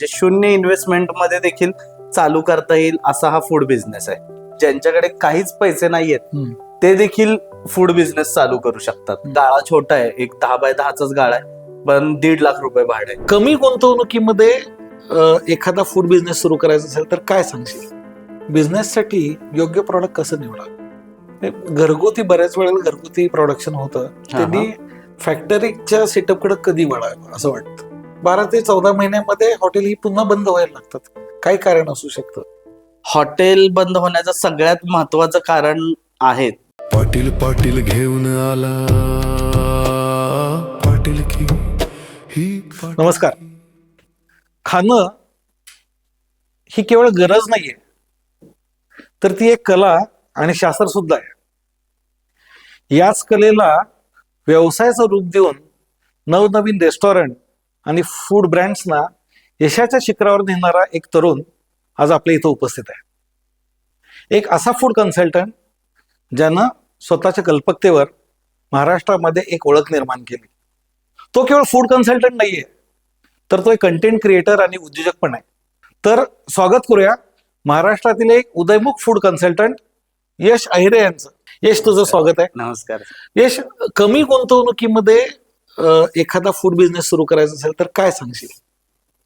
जे शून्य इन्व्हेस्टमेंट मध्ये देखील चालू करता येईल असा हा फूड बिझनेस आहे. ज्यांच्याकडे काहीच पैसे नाहीयेत ते देखील फूड बिझनेस चालू करू शकतात. गाळा छोटा आहे, एक 10 बाय 10चाच गाळा आहे, पण 1.5 लाख रुपये भाडे आहे. कमी गुंतवणुकीमध्ये एखादा फूड बिझनेस सुरू करायचा असेल तर काय सांगशील? बिझनेससाठी योग्य प्रॉडक्ट कसं निवडा? घरगुती बऱ्याच वेळेला घरगुती प्रोडक्शन होतं, त्यांनी फॅक्टरीच्या सेटअपकडे कधी वळावं असं वाटतं. 12 ते 14 महिन्यामध्ये हॉटेल ही पुन्हा बंद व्हायला लागतात. काय कारण असू शकतं? हॉटेल बंद होण्याचं सगळ्यात महत्वाचं कारण आहे पाटील पाटील घेऊन आला पाटील की ही नमस्कार. खाणं ही केवळ गरज नाहीये, तर ती एक कला आणि शास्त्र सुद्धा आहे. याच कलेला व्यवसायाचं रूप देऊन नवनवीन रेस्टॉरंट आणि फूड ब्रँड्सना यशाच्या शिखरावर नेणारा एक तरुण आज आपल्या इथं उपस्थित आहे. एक असा फूड कन्सल्टंट ज्यानं स्वतःच्या कल्पकतेवर महाराष्ट्रामध्ये एक ओळख निर्माण केली. तो केवळ फूड कन्सल्टंट नाहीये, तर तो एक कंटेंट क्रिएटर आणि उद्योजक पण आहे. तर स्वागत करूया महाराष्ट्रातील एक उदयमुख फूड कन्सल्टंट यश अहिरे यांचं. यश, तुझं स्वागत आहे. नमस्कार. यश, कमी गुंतवणुकीमध्ये एखादा फूड बिझनेस सुरू करायचा असेल तर काय सांगशील?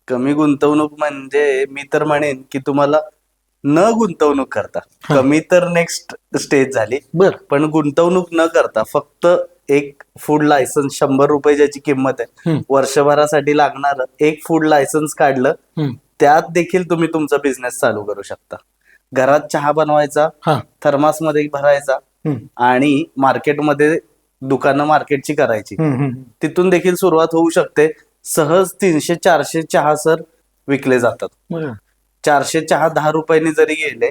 कमी गुंतवणूक म्हणजे मी तर म्हणेन की तुम्हाला न गुंतवणूक करता, कमी तर नेक्स्ट स्टेज झाली, पण गुंतवणूक न करता फक्त एक फूड लायसन्स 100 रुपये ज्याची किंमत आहे, वर्षभरासाठी लागणार एक फूड लायसन्स काढलं, त्यात देखील तुम्ही तुमचा बिझनेस चालू करू शकता. घरात चहा बनवायचा, थर्मासमध्ये भरायचा आणि मार्केटमध्ये दुकानं मार्केटची करायची, तिथून देखील सुरुवात होऊ शकते. सहज 300-400 चहा सर विकले जातात. 400 चहा 10 रुपयांनी जरी गेले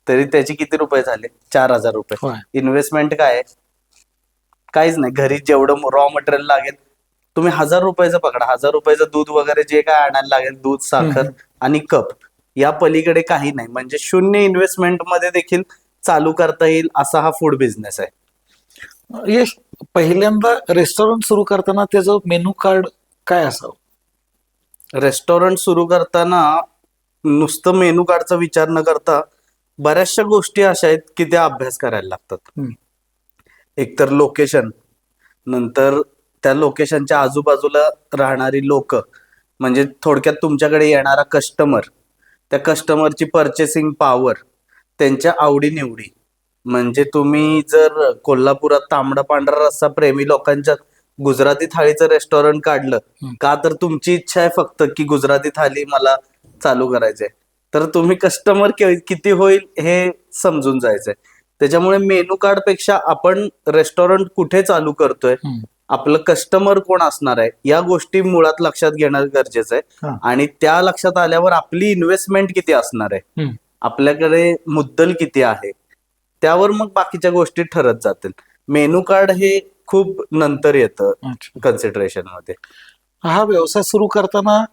तरी त्याचे किती रुपये झाले? 4000 रुपये. इन्व्हेस्टमेंट काय आहे? काहीच नाही. घरी जेवढं रॉ मटेरियल लागेल तुम्ही 1000 रुपयाचं पकडा. 1000 रुपयाचं दूध वगैरे जे काय आणायला लागेल, दूध, साखर आणि कप, या पलीकडे काही नाही. म्हणजे शून्य इन्व्हेस्टमेंट मध्ये देखील चालू करता येईल असा हा फूड बिझनेस आहे. यश, पहिल्यांदा रेस्टॉरंट सुरू करताना त्याचं मेनू कार्ड काय असावं? रेस्टॉरंट सुरू करताना नुसतं मेनू कार्डचा विचार न करता बऱ्याचशा गोष्टी अशा आहेत की त्या अभ्यास करायला लागतात. एकतर लोकेशन, नंतर त्या लोकेशनच्या आजूबाजूला राहणारी लोक, म्हणजे थोडक्यात तुमच्याकडे येणारा कस्टमर, त्या कस्टमरची पर्चेसिंग पॉवर, त्यांच्या आवडीनिवडी. म्हणजे तुम्ही जर कोल्हापुरात तांबडा पांढरा रस्सा प्रेमी लोकांच्या गुजराती थाळीचं रेस्टॉरंट काढलं का, तर तुमची इच्छा आहे फक्त की गुजराती थाळी मला चालू करायचंय, तर तुम्ही कस्टमर किती होईल हे समजून जायचंय. त्याच्यामुळे मेनू कार्ड पेक्षा आपण रेस्टॉरंट कुठे चालू करतोय, आपलं कस्टमर कोण असणार आहे, या गोष्टी मुळात लक्षात घेणं गरजेचं आहे. आणि त्या लक्षात आल्यावर आपली इन्व्हेस्टमेंट किती असणार आहे, आपल्याकडे मुद्दल किती आहे, त्यावर मग बाकीच्या गोष्टी ठरत जातील. मेनू कार्ड हे खूप नंतर येतं कन्सिडरेशन मध्ये. हा व्यवसाय सुरू करताना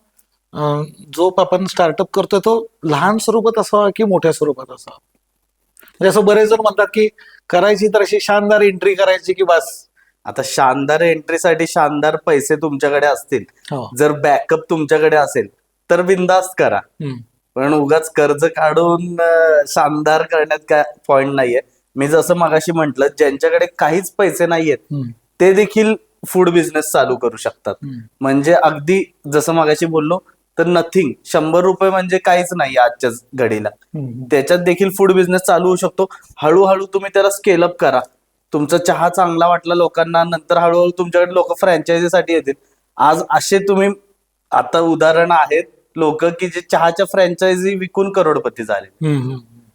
जो आपण स्टार्टअप करतोय तो लहान स्वरूपात असावा की मोठ्या स्वरूपात असावा? म्हणजे असं बरेच जण म्हणतात की करायची तर अशी शानदार एंट्री करायची की बस. आता शानदार एंट्रीसाठी शानदार पैसे तुमच्याकडे असतील, जर बॅकअप तुमच्याकडे असेल तर बिंदास्त करा. पण उगाच कर्ज काढून शानदार करण्यात काय पॉइंट नाहीये. मी जसं मगाशी म्हंटल, ज्यांच्याकडे काहीच पैसे नाहीयेत ते देखील फूड बिझनेस चालू करू शकतात. म्हणजे अगदी जसं मगाशी बोललो तर नथिंग, 100 रुपये म्हणजे काहीच नाही आजच्या घडीला. त्याच्यात देखील फूड बिझनेस चालू होऊ शकतो. हळूहळू तुम्ही त्याला स्केलअप करा. तुमचा चहा चांगला वाटला लोकांना, नंतर हळूहळू तुमच्याकडे लोक फ्रँचायझीसाठी येतील. आज असे तुम्ही, आता उदाहरण आहेत लोक की जे चहाच्या फ्रँचायझी विकून करोडपती झाले.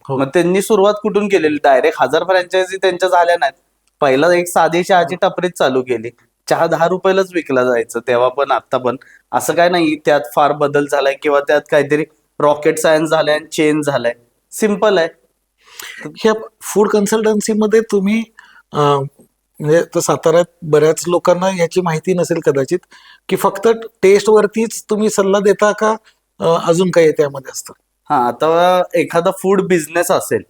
मग त्यांनी सुरुवात कुठून केलेली? डायरेक्ट 1000 फ्रँचायझी त्यांच्या झाल्या नाहीत. पहिला एक साधी चहाची टपरीच चालू केली. चहा 10 रुपयालाच विकला जायचं तेव्हा पण आता पण. असं काय नाही त्यात फार बदल झालाय किंवा त्यात काहीतरी रॉकेट सायन्स झालाय आणि चेंज झालाय. सिम्पल आहे. ह्या फूड कन्सल्टन्सीमध्ये तुम्ही म्हणजे साताऱ्यात बऱ्याच लोकांना याची माहिती नसेल कदाचित, की फक्त टेस्ट वरतीच तुम्ही सल्ला देता का अजून काही त्यामध्ये असतं? आता एखादा फूड बिझनेस असेल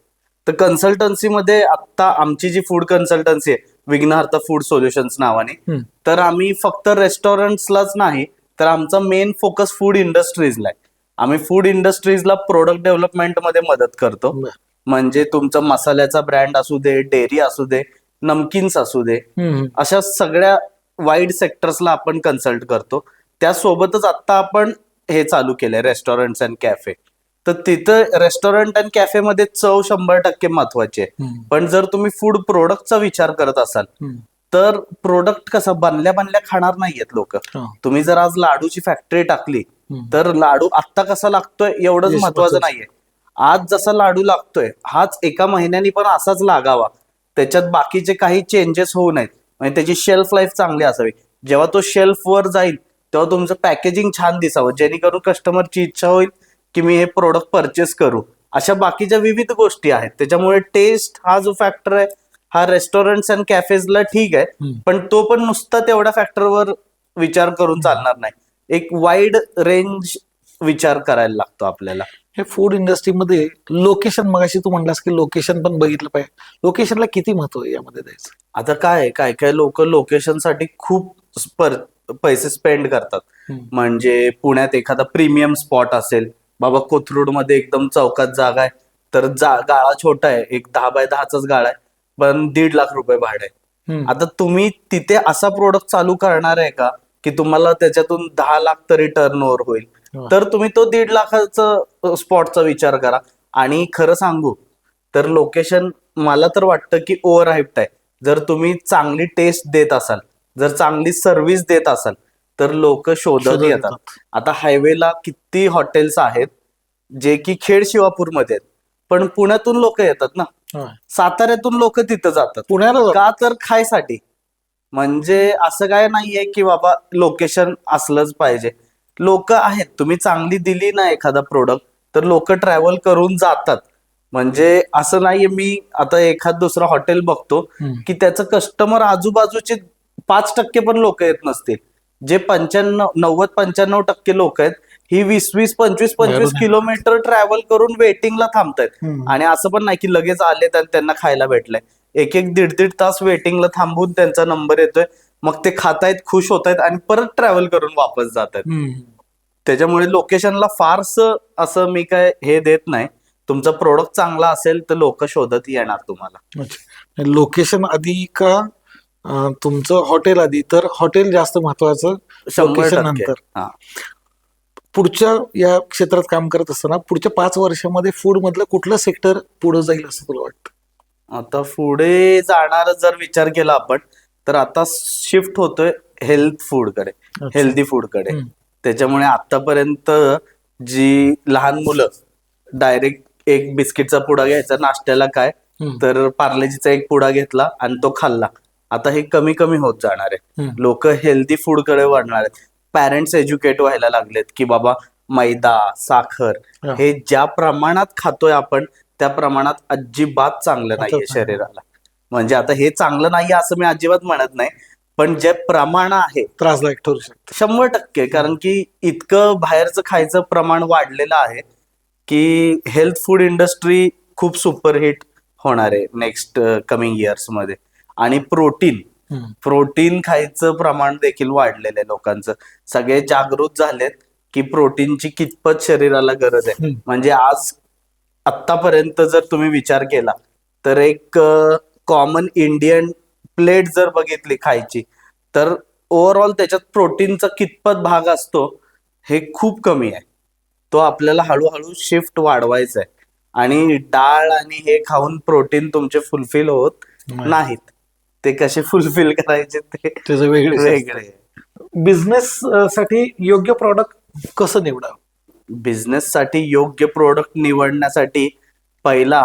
तर कन्सल्टन्सीमध्ये आता आमची जी फूड कन्सल्टन्सी आहे विघ्नहर्ता फूड सोल्युशन्स नावाने, तर आम्ही फक्त रेस्टॉरंट्सलाच नाही तर आमचा मेन फोकस फूड इंडस्ट्रीजला आहे. आम्ही फूड इंडस्ट्रीजला प्रोडक्ट डेव्हलपमेंट मध्ये मदत करतो. बर. म्हणजे तुमचा मसाल्याचा ब्रँड असू दे, डेअरी असू दे, नमकिन्स असू दे, अशा सगळ्या वाईड सेक्टर्सला आपण कन्सल्ट करतो. त्यासोबतच आता आपण हे चालू केलंय रेस्टॉरंट्स अँड कॅफे. तर तिथं रेस्टॉरंट अँड कॅफेमध्ये चव 100% महत्वाची आहे. पण जर तुम्ही फूड प्रोडक्टचा विचार करत असाल तर प्रोडक्ट कसं बनल्या बनल्या खाणार नाहीयेत लोक. तुम्ही जर आज लाडूची फॅक्टरी टाकली तर लाडू आत्ता कसा लागतोय एवढंच महत्वाचं नाहीये. आज जसा लाडू लागतोय हाच एका महिन्यानी पण असाच लागावा. त्याच्यात बाकीचे काही चेंजेस होऊ नयेत. म्हणजे त्याची शेल्फ लाईफ चांगली असावी. जेव्हा तो शेल्फवर जाईल तेव्हा तुमचं पॅकेजिंग छान दिसावं, जेणेकरून कस्टमरची इच्छा होईल की मी हे प्रोडक्ट परचेस करू. अशा बाकीच्या विविध गोष्टी आहेत. त्याच्यामुळे टेस्ट हा जो फॅक्टर आहे हा रेस्टॉरंट्स अँड कॅफेजला ठीक आहे, पण तो पण नुसता तेवढ्या फॅक्टरवर विचार करून चालणार नाही. एक वाईड रेंज विचार करायला लागतो आपल्याला. हे फूड इंडस्ट्रीमध्ये लोकेशन, मगाशी तू म्हणलास की लोकेशन पण बघितलं पाहिजे. लोकेशनला किती महत्व आहे यामध्ये द्यायचं? आता काय काय लोक लोकेशनसाठी खूप पैसे स्पेंड करतात. म्हणजे पुण्यात एखादा प्रीमियम स्पॉट असेल, बाबा कोथरूडमध्ये एकदम चौकात जागा आहे, तर गाळा छोटा आहे, एक 10 बाय 10चाच गाळा आहे, पण 1.5 लाख रुपये भाडं आहे. आता तुम्ही तिथे असा प्रोडक्ट चालू करणार आहे का की तुम्हाला त्याच्यातून 10 लाख तरी टर्न ओव्हर होईल? तर तुम्ही तो 1.5 लाखाचा स्पॉटचा विचार करा. आणि खरं सांगू तर लोकेशन मला तर वाटतं की ओव्हर हाईप्ड आहे. जर तुम्ही चांगली टेस्ट देत असाल, जर चांगली सर्व्हिस देत असाल तर लोक शोधत येतात. आता हायवेला किती हॉटेल्स आहेत जे की खेड शिवापूरमध्ये आहेत, पण पुण्यातून लोक येतात ना, साताऱ्यातून लोक तिथं जातात. पुण्याला का? तर खायसाठी. म्हणजे असं काय नाहीये की बाबा लोकेशन असलंच पाहिजे. लोक आहेत, तुम्ही चांगली दिली ना एखादा प्रोडक्ट तर लोक ट्रॅव्हल करून जातात. म्हणजे असं नाहीये मी आता एखाद दुसरा हॉटेल बघतो की त्याचं कस्टमर आजूबाजूचे 5% पण लोक येत नसतील. जे 90-95% लोक आहेत ही 20-25 किलोमीटर ट्रॅव्हल करून वेटिंगला थांबतायत. आणि असं पण नाही की लगेच आले तर त्यांना खायला भेटलंय. एक 1-1.5 तास वेटिंगला थांबून त्यांचा नंबर येतोय, मग ते खातायत, खुश होत आहेत आणि परत ट्रॅव्हल करून वापस जात आहेत. त्याच्यामुळे लोकेशनला फारसं असं मी काय हे देत नाही. तुमचा प्रोडक्ट चांगला असेल तर लोक शोधत येणार तुम्हाला. लोकेशन आधी का तुमचं हॉटेल आधी? तर हॉटेल जास्त महत्वाचं, लोकेशन नंतर. पुढच्या या क्षेत्रात काम करत असताना पुढच्या 5 वर्षामध्ये फूड मधलं कुठलं सेक्टर पुढे जाईल असं तुला वाटतं? आता पुढे जाणार जर विचार केला आपण तर आता शिफ्ट होतोय हेल्थ फूडकडे, हेल्दी फूडकडे. त्याच्यामुळे आतापर्यंत जी लहान मुलं डायरेक्ट एक बिस्किटचा पुडा घ्यायचा नाश्त्याला, काय तर पार्लेजीचा एक पुडा घेतला आणि तो खाल्ला. आता हे कमी कमी होत जाणार आहे. लोक हेल्दी फूडकडे वळणार आहेत. पॅरेंट्स एज्युकेट व्हायला लागलेत की बाबा मैदा, साखर हे ज्या प्रमाणात खातोय आपण त्या प्रमाणात अजिबात चांगलं नाहीये शरीराला. म्हणजे आता हे चांगलं नाहीये असं मी अजिबात म्हणत नाही, पण जे प्रमाण आहे त्रासदायक ठरू शकतं 100%. कारण की इतकं बाहेरचं खायचं प्रमाण वाढलेलं आहे की हेल्थ फूड इंडस्ट्री खूप सुपरहिट होणार आहे नेक्स्ट कमिंग इयर्स मध्ये. आणि प्रोटीन खायचं प्रमाण देखील वाढलेलं आहे लोकांचं. सगळे जागृत झालेत की प्रोटीनची कितपत शरीराला गरज आहे. म्हणजे आज आत्तापर्यंत जर तुम्ही विचार केला तर एक कॉमन इंडियन प्लेट जर बघितली खायची तर ओव्हरऑल त्याच्यात प्रोटीनचा कितपत भाग असतो हे खूप कमी आहे. तो आपल्याला हळूहळू शिफ्ट वाढवायचा आहे. आणि डाळ आणि हे खाऊन प्रोटीन तुमचे फुलफिल होत नाहीत. ते कसे फुलफिल करायचे ते वेगळे. बिझनेस साठी योग्य प्रॉडक्ट कसं निवडावं? बिझनेस साठी योग्य प्रोडक्ट निवडण्यासाठी पहिला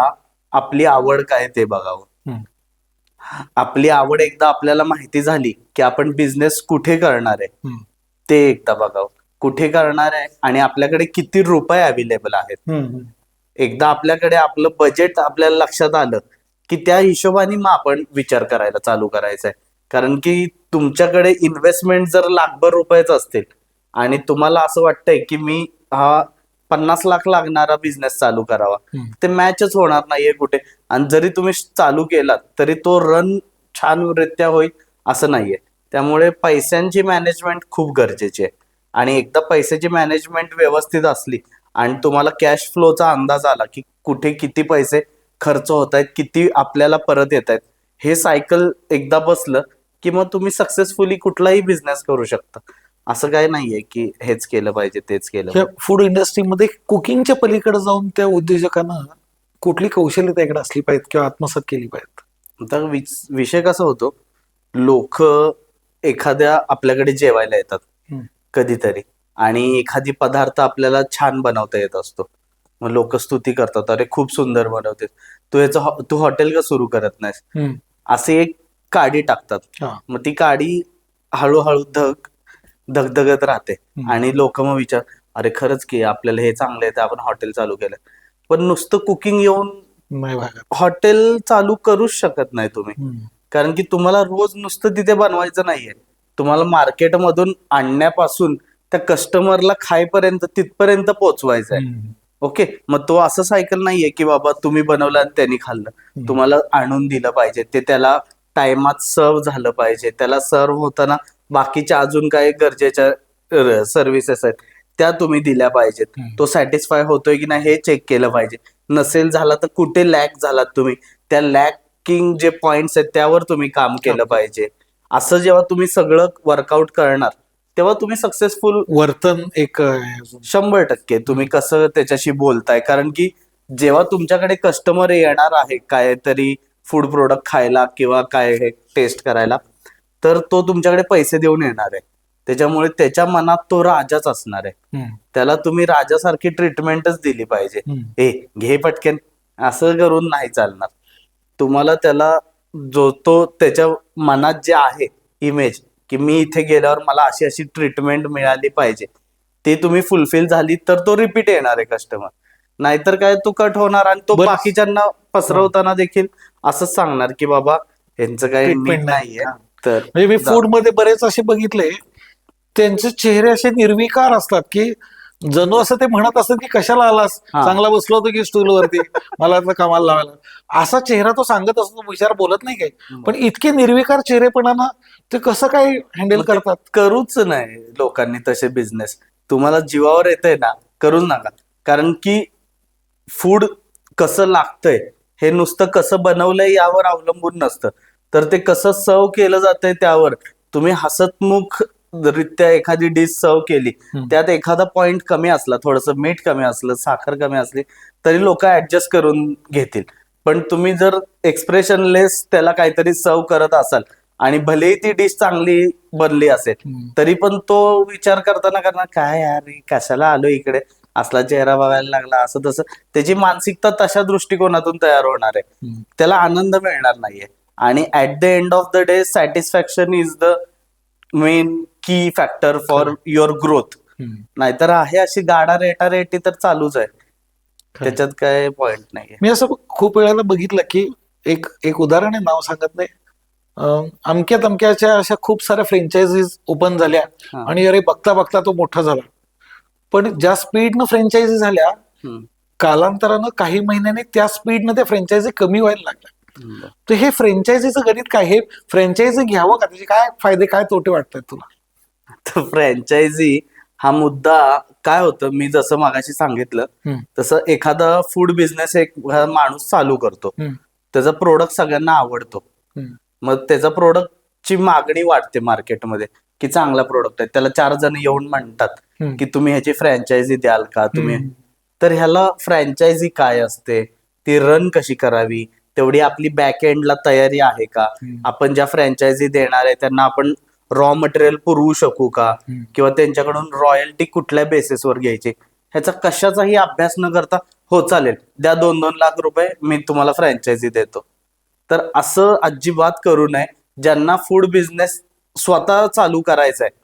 आपली आवड काय ते बघावं. आपली आवड एकदा आपल्याला माहिती झाली की आपण बिझनेस कुठे करणार आहे ते एकदा बघावं. कुठे करणार आहे आणि आपल्याकडे किती रुपये अवेलेबल आहेत. एकदा आपल्याकडे आपलं बजेट आपल्याला लक्षात आलं की त्या हिशोबाने मग आपण विचार करायला चालू करायचा आहे. कारण की तुमच्याकडे इन्व्हेस्टमेंट जर लाखभर रुपयाच असतील आणि तुम्हाला असं वाटतंय की मी हा 50 लाख लागणारा बिझनेस चालू करावा, ते मॅचच होणार नाहीये कुठे. आणि जरी तुम्ही चालू केलात तरी तो रन छानरित्या होईल असं नाहीये. त्यामुळे पैशांची मॅनेजमेंट खूप गरजेची आहे. आणि एकदा पैशाची मॅनेजमेंट व्यवस्थित असली आणि तुम्हाला कॅश फ्लोचा अंदाज आला की कुठे किती पैसे खर्च होत आहेत, किती आपल्याला परत येत आहेत, हे सायकल एकदा बसलं की मग तुम्ही सक्सेसफुली कुठलाही बिझनेस करू शकता. असं काय नाहीये की हेच केलं पाहिजे तेच केलं ह्या पाहिजे. फूड इंडस्ट्रीमध्ये कुकिंगच्या पलीकडे जाऊन त्या उद्योजकांना कुठली कौशल्य त्याकडे असली पाहिजेत किंवा आत्मसात केली पाहिजेत? तर विषय कसा होतो, लोक एखाद्या आपल्याकडे जेवायला येतात हम्म. कधीतरी आणि एखादी पदार्थ आपल्याला छान बनवता येत असतो. मग लोक स्तुती करतात, अरे खूप सुंदर बनवते, तू हॉटेल का सुरू करत नाहीस, हम्म. असे एक काडी टाकतात. हा. मग ती काडी हळूहळू धगधगत राहते हम्म. आणि लोक मग विचार, अरे खरंच की आपल्याला हे चांगलं आहे तर आपण हॉटेल चालू केलं. पण नुसतं कुकिंग येऊन नाही भागात. हॉटेल चालू करूच शकत नाही तुम्ही. हम्म. कारण की तुम्हाला रोज नुसतं तिथे बनवायचं नाहीये, तुम्हाला मार्केटमधून आणण्यापासून त्या कस्टमरला खायपर्यंत तिथपर्यंत पोहोचवायचं आहे. हम्म. ओके, मग तो असं सायकल नाहीये की बाबा तुम्ही बनवलं आणि त्यांनी खाल्लं. तुम्हाला आणून दिलं पाहिजे, ते त्याला टाइमात सर्व झालं पाहिजे, त्याला सर्व होताना बाकीच्या अजून काही गरजेच्या सर्व्हिसेस आहेत त्या तुम्ही दिल्या पाहिजेत. तो सॅटिस्फाय होतोय की नाही हे चेक केलं पाहिजे. नसेल झाला तर कुठे लॅक झालात तुम्ही, त्या लॅकिंग जे पॉइंट्स आहेत त्यावर तुम्ही काम केलं पाहिजे. असं जेव्हा तुम्ही सगळं वर्कआउट करणार तेव्हा तुम्ही सक्सेसफुल वर्तन एक आहे अजून. 100% तुम्ही कसं त्याच्याशी बोलताय. कारण की जेव्हा तुमच्याकडे कस्टमर येणार आहे काहीतरी फूड प्रोडक्ट खायला किंवा काय हे टेस्ट करायला, तर तो तुमच्याकडे पैसे देऊन येणार आहे. त्याच्यामुळे त्याच्या मनात तो राजाच असणार आहे. हम्म. त्याला तुम्ही राजासारखी ट्रीटमेंटच दिली पाहिजे. हम्म. ए घे पटकन, असं करून नाही चालणार. तुम्हाला त्याला जो तो त्याच्या मनात जे आहे इमेज की मी इथे गेल्यावर मला अशी अशी ट्रीटमेंट मिळाली पाहिजे, ते तुम्ही फुलफिल झाली तर तो रिपीट येणार आहे कस्टमर. नाहीतर काय तो कट होणार आणि तो बरं. बाकीच्यांना पसरवताना देखील असंच सांगणार की बाबा यांचं काही Treatment नीट नाही. नाहीये. तर म्हणजे मी फूड मध्ये बरेच असे बघितले, त्यांचे चेहरे असे निर्विकार असतात की जणू असं ते म्हणत असतात की कशाला आलास, हा. चांगला बसलो होतो की स्टूल वरती, मला आता कामाला लावायला. असा चेहरा तो सांगत असतो, तो विचार बोलत नाही काही. पण इतके निर्विकार चेहरेपणानं ते कसं काय हँडल मग ते करतात? करूच नाही लोकांनी तसे बिझनेस. तुम्हाला जीवावर येतंय ना, करू नका. कारण की फूड कसं लागतंय हे नुसतं कसं बनवलंय यावर अवलंबून नसतं, तर ते कसं सर्व केलं जातंय त्यावर. तुम्ही हसतमुख रित्या एखादी डिश सर्व केली, त्यात एखादा पॉइंट कमी असला, थोडंसं मीठ कमी असलं, साखर कमी असली, तरी लोक ऍडजस्ट करून घेतील. पण तुम्ही जर एक्सप्रेशनलेस त्याला काहीतरी सर्व करत असाल आणि भलेही ती डिश चांगली बनली असेल तरी पण तो विचार करताना करणार, काय यार कशाला आलो इकडे, असला चेहरा बघायला लागला, असं तसं. त्याची मानसिकता तशा दृष्टिकोनातून तयार होणार आहे. त्याला आनंद मिळणार नाहीये. आणि at the end of the day satisfaction is the main की फॅक्टर फॉर युअर ग्रोथ. नाहीतर आहे अशी गाडा रेटारेटी तर चालूच आहे, त्याच्यात काय पॉइंट नाहीये. मी असं खूप वेळेला बघितलं की एक उदाहरण आहे, नाव सांगत नाही, अमक्या तमक्याच्या अशा खूप साऱ्या फ्रँचायझीज ओपन झाल्या आणि अरे बघता बघता तो मोठा झाला. पण ज्या स्पीडनं फ्रँचायझी झाल्या, कालांतरानं काही महिन्याने त्या स्पीडनं त्या फ्रँचायझी कमी व्हायला लागल्या. तर हे फ्रँचायझीचं गणित काय? हे फ्रँचायझी घ्यावं का? त्याचे काय फायदे काय तोटे वाटतात तुला? तर फ्रँचायझी हा मुद्दा काय होतं, मी जसं मागाशी सांगितलं तसं एखादा फूड बिझनेस एक माणूस चालू करतो, त्याचा प्रोडक्ट सगळ्यांना आवडतो, मग त्याचा प्रोडक्टची मागणी वाढते मार्केटमध्ये की चांगला प्रोडक्ट आहे, त्याला 4 जण येऊन म्हणतात की तुम्ही ह्याची फ्रँचायझी द्याल का तुम्ही. तर ह्याला फ्रँचायझी काय असते, ती रन कशी करावी, तेवढी आपली बॅक एंडला तयारी आहे का, आपण ज्या फ्रँचायझी देणार आहे त्यांना आपण रॉ मटेरियल पुरवू शकू का, किंवा त्यांच्याकडून रॉयल्टी कुठल्या बेसिसवर घ्यायची, ह्याचा कशाचाही अभ्यास न करता हो चालेल द्या 2-2 लाख रुपये मी तुम्हाला फ्रँचायझी देतो. तर असं अजिबात करू नये. ज्यांना फूड बिझनेस स्वतः चालू करायचा आहे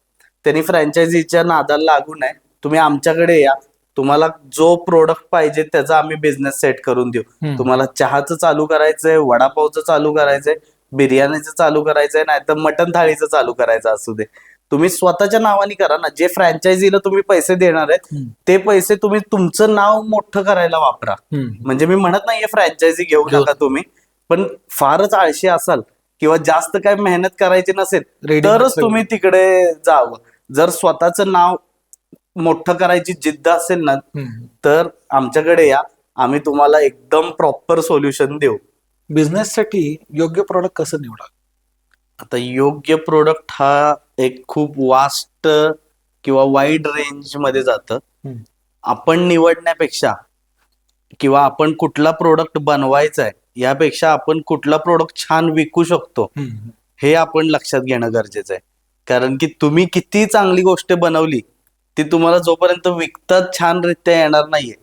त्यांनी फ्रँचायझीच्या नादाला लागू नये. तुम्ही आमच्याकडे या, तुम्हाला जो प्रोडक्ट पाहिजे त्याचा आम्ही बिझनेस सेट करून देऊ. तुम्हाला चहाचं चालू करायचंय, वडापावचं चालू करायचंय, बिर्याणीचं चालू करायचंय, नाही तर मटन थाळीचं चालू करायचं असू दे, तुम्ही स्वतःच्या नावाने करा ना. जे फ्रँचायझीला तुम्ही पैसे देणार आहेत ते पैसे तुम्ही तुमचं नाव मोठं करायला वापरा. म्हणजे मी म्हणत नाहीये फ्रँचायझी घेऊ नका तुम्ही, पण फारच आळशी असाल किंवा जास्त काय मेहनत करायची नसेल तरच तुम्ही तिकडे जावं. जर स्वतःचं नाव मोठं करायची जिद्द असेल ना, हम्म. तर आमच्याकडे या. आम्ही तुम्हाला एकदम प्रॉपर सोल्युशन देऊ. बिझनेससाठी योग्य प्रॉडक्ट कसं निवडा? आता योग्य प्रोडक्ट हा एक खूप वास्ट किंवा वाईड रेंज मध्ये जातं. हम्म. आपण निवडण्यापेक्षा किंवा आपण कुठला प्रोडक्ट बनवायचा आहे यापेक्षा आपण कुठला प्रोडक्ट छान विकू शकतो हम्म. हे आपण लक्षात घेणं गरजेचं आहे. कारण की तुम्ही किती चांगली गोष्ट बनवली, ती तुम्हाला जोपर्यंत विकतात छानरित्या येणार नाहीये,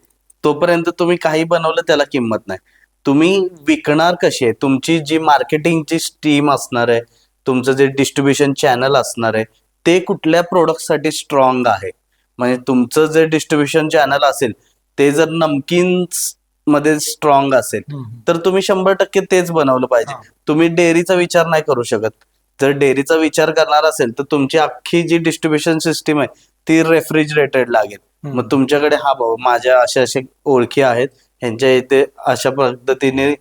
तोपर्यंत तुम्ही काही बनवलं त्याला किंमत नाही. तुम्ही विकणार कशी आहे, तुमची जी मार्केटिंगची स्टीम असणार आहे, तुमचं जे डिस्ट्रीब्युशन चॅनल असणार आहे, ते कुठल्या प्रोडक्टसाठी स्ट्रॉंग आहे. म्हणजे तुमचं जे डिस्ट्रीब्युशन चॅनल असेल ते जर नमकीन्स मध्ये स्ट्रॉंग असेल हम्म. तर तुम्ही 100% तेच बनवलं पाहिजे. हा. तुम्ही डेअरीचा विचार नाही करू शकत. जर डेअरीचा विचार करणार असेल तर तुमची अख्खी जी डिस्ट्रीब्युशन सिस्टीम आहे ती रेफ्रिजरेटेड लागेल. हम्म. मग तुमच्याकडे हा भाऊ माझ्या असे असे ओळखी आहेत, ह्यांच्या इथे अशा पद्धतीने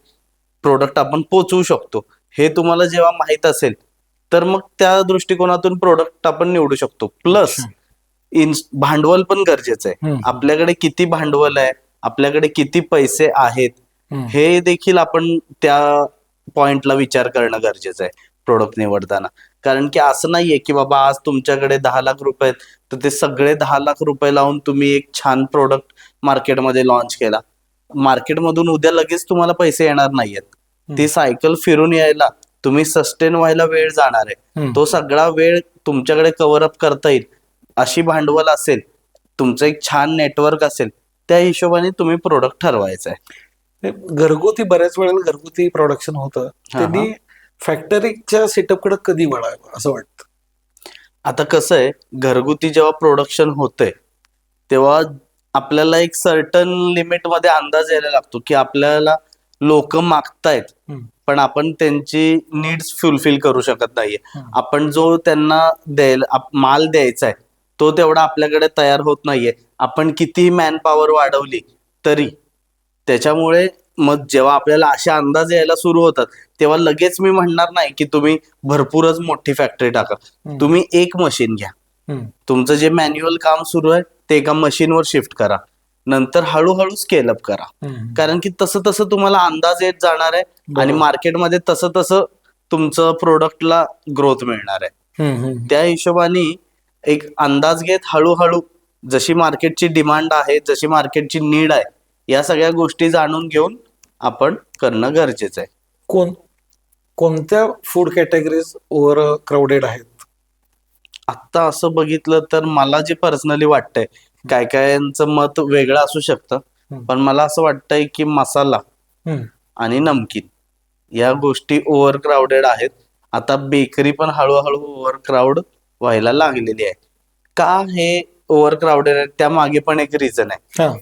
प्रोडक्ट आपण पोचवू शकतो, हे तुम्हाला जेव्हा माहित असेल तर मग त्या दृष्टिकोनातून प्रोडक्ट आपण निवडू शकतो. प्लस भांडवल पण गरजेचं आहे. हम्म. आपल्याकडे किती भांडवल आहे, आपल्याकडे किती पैसे आहेत, हम्म. हे देखील आपण त्या पॉइंटला विचार करणं गरजेचं आहे प्रोडक्ट निवडताना. कारण की असं नाहीये की बाबा आज तुमच्याकडे 10 लाख रुपये आहेत तर ते सगळे 10 लाख रुपये लावून तुम्ही एक छान प्रोडक्ट मार्केटमध्ये लॉन्च केला. मार्केटमधून उद्या लगेच तुम्हाला पैसे येणार नाहीयेत. ती सायकल फिरून यायला, तुम्ही सस्टेन व्हायला वेळ जाणार आहे. हम्म. तो सगळा वेळ तुमच्याकडे कव्हर अप करता येईल अशी भांडवल असेल, तुमचं एक छान नेटवर्क असेल, त्या हिशोबाने तुम्ही प्रोडक्ट ठरवायचा आहे. घरगुती बऱ्याच वेळेला घरगुती प्रोडक्शन होतं, हा. त्यांनी फॅक्टरीच्या सेटअपकडे कधी वळावं असं वाटतं? आता कसं आहे, घरगुती जेव्हा प्रोडक्शन होतंय तेव्हा आपल्याला एक सर्टन लिमिट मध्ये अंदाज यायला लागतो की आपल्याला लोक मागतायत हम्म. पण आपण त्यांची नीड्स फुलफिल करू शकत नाहीये. हम्म. आपण जो त्यांना माल द्यायचा आहे तो तेवढा आपल्याकडे तयार होत नाहीये. आपण कितीही मॅन पॉवर वाढवली तरी. त्याच्यामुळे मग जेव्हा आपल्याला असे अंदाज यायला सुरू होतात तेव्हा लगेच मी म्हणणार नाही की तुम्ही भरपूरच मोठी फॅक्टरी टाका. हम्म. तुम्ही एक मशीन घ्या, हम्म. तुमचं जे मॅन्युअल काम सुरू आहे ते एका मशीनवर शिफ्ट करा, नंतर हळूहळू स्केल अप करा. हम्म. कारण की तसं तसं तुम्हाला अंदाज येत जाणार आहे आणि बरोबर. मार्केटमध्ये तसं तसं तुमचं प्रोडक्टला ग्रोथ मिळणार आहे. हम्म. हम्म. त्या हिशोबाने एक अंदाज घेत हळूहळू जशी मार्केटची डिमांड आहे, जशी मार्केटची नीड आहे, या सगळ्या गोष्टी जाणून घेऊन आपण करणं गरजेचं आहे. कोणत्या फूड कॅटेगरीज ओव्हर क्राऊडेड आहेत? आत्ता असं बघितलं तर मला जे पर्सनली वाटतंय, काय कायांचं मत वेगळं असू शकतं, हम्म. पण मला असं वाटतंय की मसाला हम्म. आणि नमकीन या गोष्टी ओव्हर क्राऊडेड आहेत. आता बेकरी पण हळूहळू ओव्हर क्राऊड व्हायला लागलेली आहे. का हे ओव्हर क्राऊडेड आहे त्यामागे पण एक रिझन आहे हा.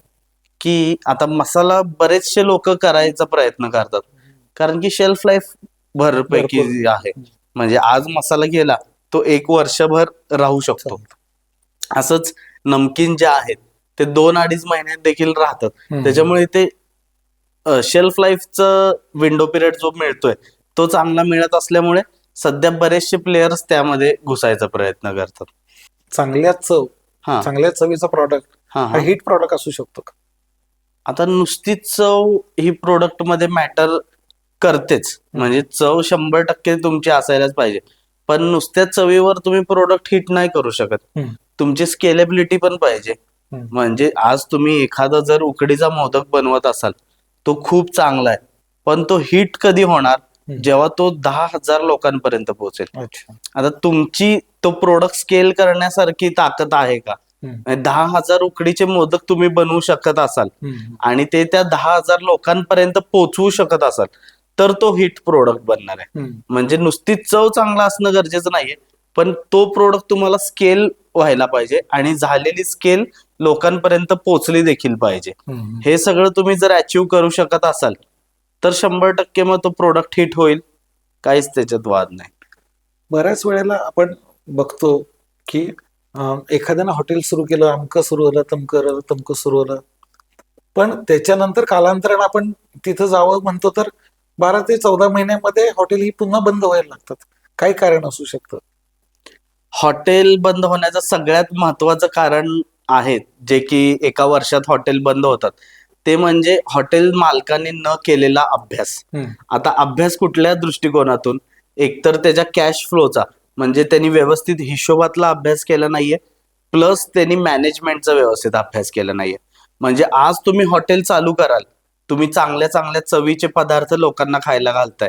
की आता मसाला बरेचसे लोक करायचा प्रयत्न करतात कारण की शेल्फ लाईफ भरपैकी भरपूर. आहे. म्हणजे आज मसाला गेला तो 1 वर्षभर राहू शकतो. असंच नमकीन जे आहेत ते 2-2.5 महिन्यात देखील राहतात. हम्म. त्याच्यामुळे ते शेल्फ लाईफचं विंडो पिरियड जो मिळतोय तो चांगला मिळत असल्यामुळे सध्या बरेचसे प्लेयर्स त्यामध्ये घुसायचा प्रयत्न करतात. चांगल्या हा चांगल्या चवीचा प्रॉडक्ट हा हा हा हिट प्रॉडक्ट असू शकतो का? आता नुसतीच चव ही प्रोडक्ट मध्ये मॅटर करतेच. म्हणजे चव 100% तुमची असायलाच पाहिजे, पण नुसत्या चवीवर तुम्ही प्रोडक्ट हिट नाही करू शकत. हम्म. तुमची स्केलेबिलिटी पण पाहिजे. हम्म. म्हणजे आज तुम्ही एखादा जर उकडीचा मोदक बनवत असाल तो खूप चांगला आहे, पण तो हिट कधी होणार हम्म. जेव्हा तो 10,000 लोकांपर्यंत पोहोचेल. अच्छा. आता तुमची तो प्रोडक्ट स्केल करण्यासारखी ताकद आहे का? हम्म. 10,000 उकडीचे मोदक तुम्ही बनवू शकत असाल हम्म. आणि ते त्या 10,000 लोकांपर्यंत पोहोचवू शकत असाल तर तो हिट प्रोडक्ट बनणार आहे. हम्म. म्हणजे नुसतीच चव चांगला असणं गरजेचं नाहीये, पण तो प्रोडक्ट तुम्हाला स्केल व्हायला पाहिजे आणि झालेली स्केल लोकांपर्यंत पोहोचली देखील पाहिजे. हम्म. हे सगळं तुम्ही जर अचीव्ह करू शकत असाल तर 100% मग तो प्रोडक्ट हिट होईल. काहीच त्याच्यात वाद नाही. बऱ्याच वेळेला आपण बघतो की एखाद्यानं हॉटेल सुरू केलं, अमकं सुरू झालं, तमकं सुरू झालं, पण त्याच्यानंतर कालांतरानं आपण तिथं जावं म्हणतो तर 12 ते 14 महिन्यामध्ये हॉटेल ही पुन्हा बंद व्हायला लागतात. काय कारण असू शकतं? हॉटेल बंद होण्याचं सगळ्यात महत्वाचं कारण आहेत जे की एका वर्षात हॉटेल बंद होतात, ते म्हणजे हॉटेल मालकाने न केलेला अभ्यास. आता अभ्यास कुठल्या दृष्टिकोनातून? एकतर त्याच्या कॅश फ्लोचा, म्हणजे त्यांनी व्यवस्थित हिशोबातला अभ्यास केला नाहीये, प्लस त्यांनी मॅनेजमेंटचा व्यवस्थित अभ्यास केला नाहीये. म्हणजे आज तुम्ही हॉटेल चालू कराल, तुम्ही चांगल्या चांगल्या चवीचे पदार्थ लोकांना खायला घालताय,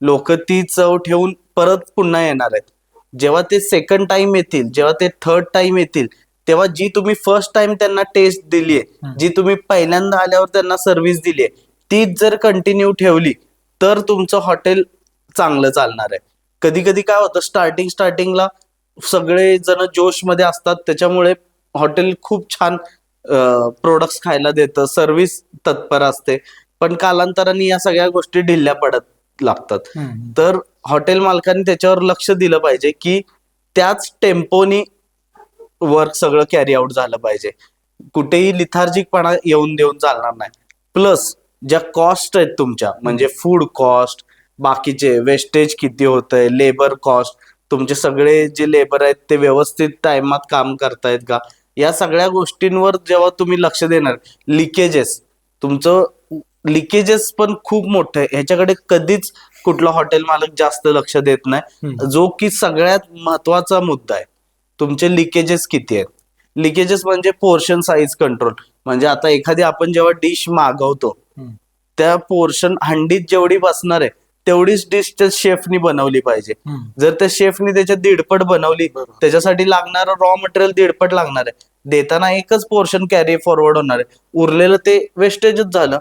लोक ती चव ठेवून परत पुन्हा येणार आहेत. जेव्हा ते सेकंड टाइम येतील, जेव्हा ते थर्ड टाइम येतील, तेव्हा जी तुम्ही फर्स्ट टाइम त्यांना टेस्ट दिलीये, जी तुम्ही पहिल्यांदा आल्यावर त्यांना सर्व्हिस दिलीये, तीच जर कंटिन्यू ठेवली तर तुमचं हॉटेल चांगलं चालणार आहे. कधी कधी काय होतं, स्टार्टिंगला सगळे जण जोशमध्ये असतात, त्याच्यामुळे हॉटेल खूप छान प्रोडक्ट्स खायला देतं, सर्व्हिस तत्पर असते, पण कालांतराने या सगळ्या गोष्टी ढिल्या पडत लागतात. तर हॉटेल मालकांनी त्याच्यावर लक्ष दिलं पाहिजे की त्याच टेम्पोनी वर्क सगळं कॅरी आउट झालं पाहिजे, कुठेही लिथार्जिकपणा येऊन देऊन चालणार नाही. प्लस ज्या कॉस्ट आहेत तुमच्या, म्हणजे फूड कॉस्ट, बाकीचे वेस्टेज किती होतंय, लेबर कॉस्ट, तुमचे सगळे जे लेबर आहेत ते व्यवस्थित टाइमात काम करतायत का, या सगळ्या गोष्टींवर जेव्हा तुम्ही लक्ष देणार. लिकेजेस, तुमचं लिकेजेस पण खूप मोठं आहे, ह्याच्याकडे कधीच कुठला हॉटेल मालक जास्त लक्ष देत नाही, जो की सगळ्यात महत्वाचा मुद्दा आहे. तुमचे लिकेजेस किती आहेत? लिकेजेस म्हणजे पोर्शन साईज कंट्रोल. म्हणजे आता एखादी आपण जेव्हा डिश मागवतो, त्या पोर्शन हंडीत जेवढी बसणार आहे तेवढीच डिश त्या शेफनी बनवली पाहिजे. जर त्या शेफनी त्याच्या दीडपट बनवली, त्याच्यासाठी लागणारं रॉ मटेरियल दीडपट लागणार आहे, देताना एकच पोर्शन कॅरी फॉरवर्ड होणार आहे, उरलेलं ते वेस्टेजच झालं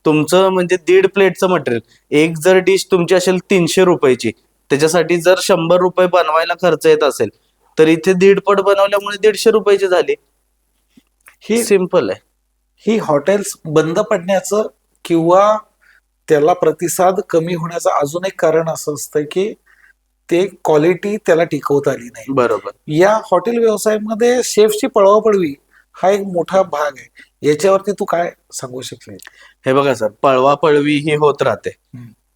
तुमचं. म्हणजे 1.5 प्लेटचं मटेरियल, एक जर डिश तुमची असेल 300 रुपयाची, त्याच्यासाठी जर 100 रुपये बनवायला खर्च येत असेल, तर इथे दीडपट बनवल्यामुळे 150 रुपयाची झाली. ही सिंपल आहे. ही हॉटेल्स बंद पडण्याचं किंवा त्याला प्रतिसाद कमी होण्याचं अजून एक कारण असं असतं की ते क्वालिटी त्याला टिकवता आली नाही. बरोबर. या हॉटेल व्यवसायामध्ये शेफची पळवापळवी हा एक मोठा भाग आहे. याच्यावरती तू काय सांगू शकशील? हे बघा सर, पळवापळवी ही होत राहते,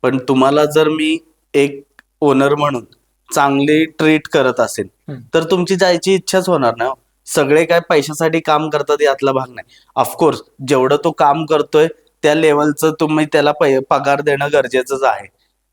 पण तुम्हाला जर मी एक ओनर म्हणून चांगली ट्रीट करत असेल तर तुमची जायची इच्छाच होणार नाही. सगळे काय पैशासाठी काम करतात यातला भाग नाही. ऑफकोर्स जेवढं तो काम करतोय त्या लेवलचं तुम्ही त्याला पगार देणं गरजेचंच आहे.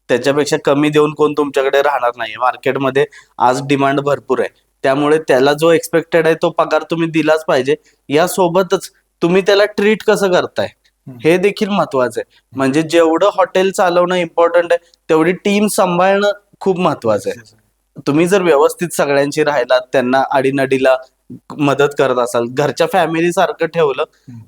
त्याच्यापेक्षा कमी देऊन कोण तुमच्याकडे राहणार नाही. मार्केटमध्ये आज डिमांड भरपूर आहे, त्यामुळे त्याला जो एक्सपेक्टेड आहे तो पगार तुम्ही दिलाच पाहिजे. यासोबतच तुम्ही त्याला ट्रीट कसं करताय हे देखील महत्वाचं आहे. म्हणजे जेवढं हॉटेल चालवणं इम्पॉर्टंट आहे, तेवढी टीम सांभाळणं खूप महत्वाचं आहे. तुम्ही जर व्यवस्थित सगळ्यांशी राहिलात, त्यांना अडीनडीला मदत करत असाल, घरच्या फॅमिली सारखं ठेवलं,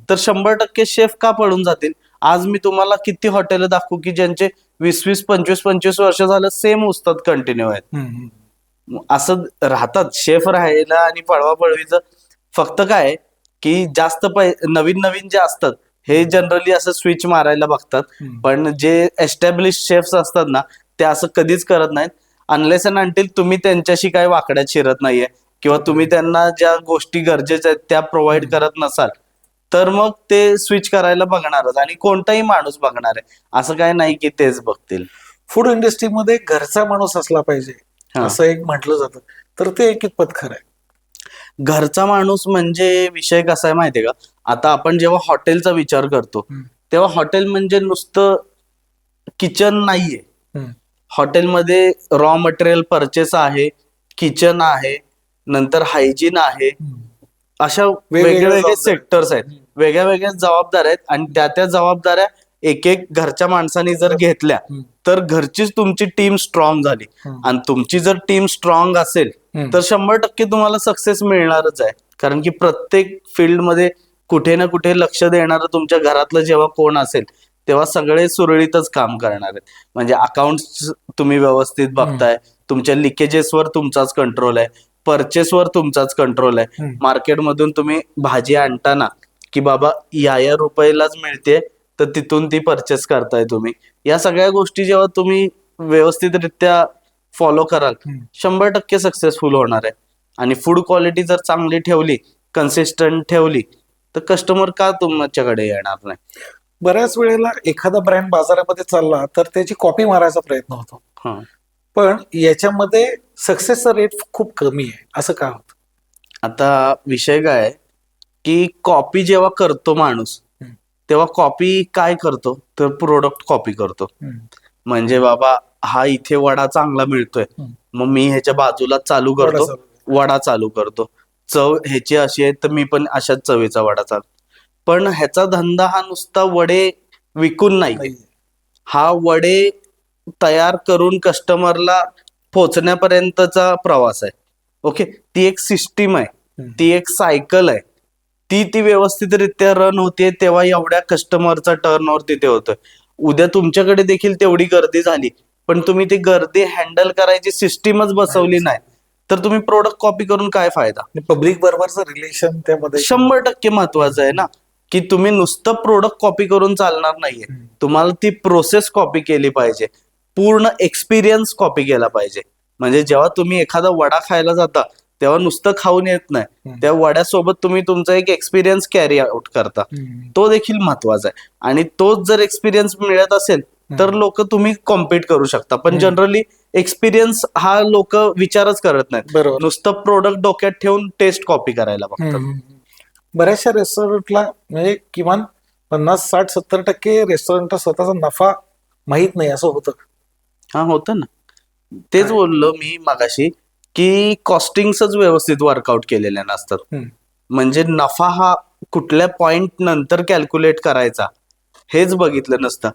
तर 100% शेफ का पळून जातील? आज मी तुम्हाला किती हॉटेल दाखवू की ज्यांचे 20-20, 25-25 वर्ष झालं सेम उस्ताद कंटिन्यू आहेत. असं राहतात शेफ राहायला. आणि पळवापळवीचं फक्त काय की जास्त नवीन नवीन जे असतात हे जनरली असं स्विच मारायला बघतात, पण जे एस्टॅब्लिश शेफ्स असतात ना, ते असं कधीच करत नाहीत, अनलेस अँड अंटिल तुम्ही त्यांच्याशी काय वाकड्यात शिरत नाहीये किंवा तुम्ही त्यांना ज्या गोष्टी गरजेच्या आहेत त्या प्रोव्हाइड करत नसाल, तर मग ते स्विच करायला बघणारच. आणि कोणताही माणूस बघणार आहे, असं काय नाही की तेच बघतील. फूड इंडस्ट्रीमध्ये घरचा माणूस असला पाहिजे असं एक म्हटलं जातं, तर ते कितपत खरं आहे? घरचा माणूस म्हणजे विषय कसा आहे माहितीये का, आता आपण जेव्हा हॉटेलचा विचार करतो तेव्हा हॉटेल म्हणजे नुसतं किचन नाहीये. हॉटेलमध्ये रॉ मटेरियल परचेस आहे, किचन आहे, नंतर हायजीन आहे, अशा वेगवेगळे सेक्टर्स आहेत, वेगळ्या वेगळ्या जबाबदाऱ्या आहेत. आणि त्या जबाबदाऱ्या एक एक घरच्या माणसाने जर घेतल्या तर घरचीच तुमची टीम स्ट्रॉंग झाली. आणि तुमची जर टीम स्ट्रॉंग असेल तर 100% तुम्हाला सक्सेस मिळणारच आहे. कारण की प्रत्येक फील्डमध्ये कुठे ना कुठे लक्ष देणारं तुमच्या घरातलं जेव्हा कोण असेल, तेव्हा सगळे सुरळीतच काम करणार आहेत. म्हणजे अकाउंट्स तुम्ही व्यवस्थित बघताय, तुमच्या लिकेजेसवर तुमचाच कंट्रोल आहे, परचेसवर तुमचाच कंट्रोल आहे. मार्केटमधून तुम्ही भाजी आणताना की बाबा या रुपयालाच मिळते, तर तिथून ती परचेस करताय तुम्ही. या सगळ्या गोष्टी जेव्हा तुम्ही व्यवस्थितरित्या फॉलो कराल, 100% सक्सेसफुल होणार आहे. आणि फूड क्वालिटी जर चांगली ठेवली, कन्सिस्टंट ठेवली, तर कस्टमर का तुमच्याकडे येणार नाही? बऱ्याच वेळेला एखादा ब्रँड बाजारामध्ये चालला तर त्याची कॉपी मारायचा प्रयत्न होतो, पण याच्यामध्ये सक्सेसचा रेट खूप कमी आहे, असं का होतं? आता विषय काय आहे की कॉपी जेव्हा करतो माणूस तेव्हा कॉपी काय करतो तर प्रोडक्ट कॉपी करतो. म्हणजे बाबा हा इथे वडा चांगला मिळतोय मग मी ह्याच्या बाजूला चालू करतो, वडा चालू करतो. चव ह्याची अशी आहे तर मी पण अशाच चवीचा वडा चालू. पण ह्याचा धंदा हा नुसता वडे विकून नाही, हा वडे तयार करून कस्टमरला पोहोचण्यापर्यंतचा प्रवास आहे. ओके, ती एक सिस्टीम आहे, ती एक सायकल आहे. ती व्यवस्थितरित्या रन होते तेव्हा एवढ्या कस्टमरचा टर्नओव्हर तिथे होतोय. उद्या तुमच्याकडे देखील तेवढी गर्दी झाली पण तुम्ही ती गर्दी हँडल करायची सिस्टीमच बसवली नाही तर तुम्ही प्रोडक्ट कॉपी करून काय फायदा. पब्लिक बरोबरचं रिलेशन त्यामध्ये 100% महत्वाचं आहे ना, की तुम्ही नुसतं प्रोडक्ट कॉपी करून चालणार नाहीये. तुम्हाला ती प्रोसेस कॉपी केली पाहिजे, पूर्ण एक्सपिरियन्स कॉपी केला पाहिजे. म्हणजे जेव्हा तुम्ही एखादा वडा खायला जाता तेव्हा नुसतं खाऊन येत नाही, त्या वड्यासोबत तुम्ही तुमचा एक एक्सपिरियन्स कॅरी आउट करता, तो देखील महत्वाचा आहे. आणि तोच जर एक्सपिरियन्स मिळत असेल तर लोक तुम्ही कॉम्पिट करू शकता. पण जनरली एक्सपिरियन्स हा लोक विचारच करत नाहीत, बरोबर. नुसतं प्रोडक्ट डोक्यात ठेवून टेस्ट कॉपी करायला बघतात. बऱ्याचशा रेस्टॉरंटला म्हणजे किमान 50-60-70% रेस्टॉरंटला स्वतःचा नफा माहित नाही असं होतं. हा होतं ना, तेच बोललो मी मगाशी की कॉस्टिंग्सच व्यवस्थित वर्कआउट केलेल्या नसतात. म्हणजे नफा हा कुठल्या पॉइंट नंतर कॅल्क्युलेट करायचा हेच बघितलं नसतं.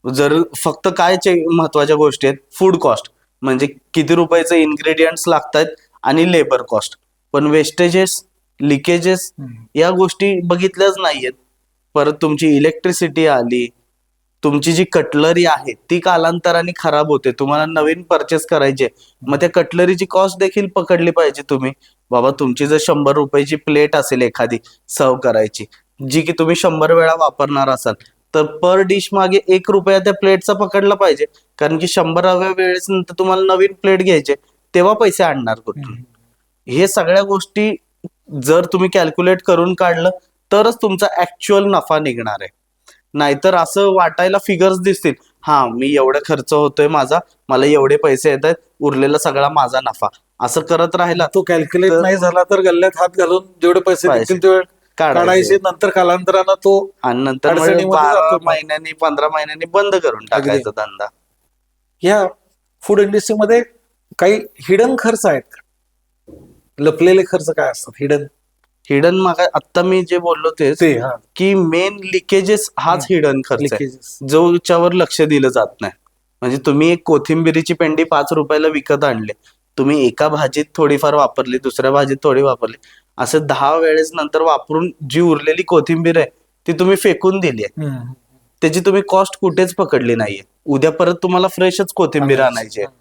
जर फक्त काय महत्वाच्या गोष्टी आहेत, फूड कॉस्ट म्हणजे किती रुपयाचे इन्ग्रेडियंट्स लागतात आणि लेबर कॉस्ट, पण वेस्टेजेस लिकेजेस या गोष्टी बघितल्याच नाहीयेत. परत तुमची इलेक्ट्रिसिटी आली, तुमची जी कटलरी आहे ती कालांतराने खराब होते, तुम्हाला नवीन परचेस करायचे, मग त्या कटलरीची कॉस्ट देखील पकडली पाहिजे तुम्ही. बाबा तुमची जर 100 रुपयाची प्लेट असेल एखादी सर्व करायची जी की तुम्ही 100 वेळा वापरणार असाल तर पर डिश मागे 1 रुपया त्या प्लेटचा पकडला पाहिजे, कारण की 100व्या वेळेस नंतर तुम्हाला नवीन प्लेट घ्यायचे तेव्हा पैसे आणणार कुठून. हे सगळ्या गोष्टी जर तुम्ही कॅल्क्युलेट करून काढलं तरच तुमचा ऍक्च्युअल नफा निघणार आहे. नाहीतर असं वाटायला फिगर्स दिसतील, हा मी एवढा खर्च होतोय माझा, मला एवढे पैसे येत आहेत, उरलेला सगळा माझा नफा, असं करत राहिला तो कॅल्क्युलेट नाही झाला तर गल्ल्यात हात घालून जेवढे पैसे निघतील तेवढे काढायचे, नंतर कालांतरानं तो आणि नंतर अडचणीमध्ये 12 जातो. महिन्यांनी 15 महिन्यांनी बंद करून टाकायचा धंदा. ह्या फूड इंडस्ट्रीमध्ये काही हिडन खर्च आहेत का? लपलेले खर्च काय असतात हिडन? हिडन आता मी जे बोललो तेच ते की मेन लिकेजेस हाच हिडन खर्च आहे जो त्याच्यावर लक्ष दिलं जात नाही. म्हणजे तुम्ही एक कोथिंबिरीची पेंडी 5 रुपयाला विकत आणले, तुम्ही एका भाजीत थोडीफार वापरली, दुसऱ्या भाजीत थोडी वापरली, असं 10 वेळेस नंतर वापरून जी उरलेली कोथिंबीर आहे ती तुम्ही फेकून दिली आहे, त्याची तुम्ही कॉस्ट कुठेच पकडली नाहीये. उद्या परत तुम्हाला फ्रेशच कोथिंबीर आणायची आहे.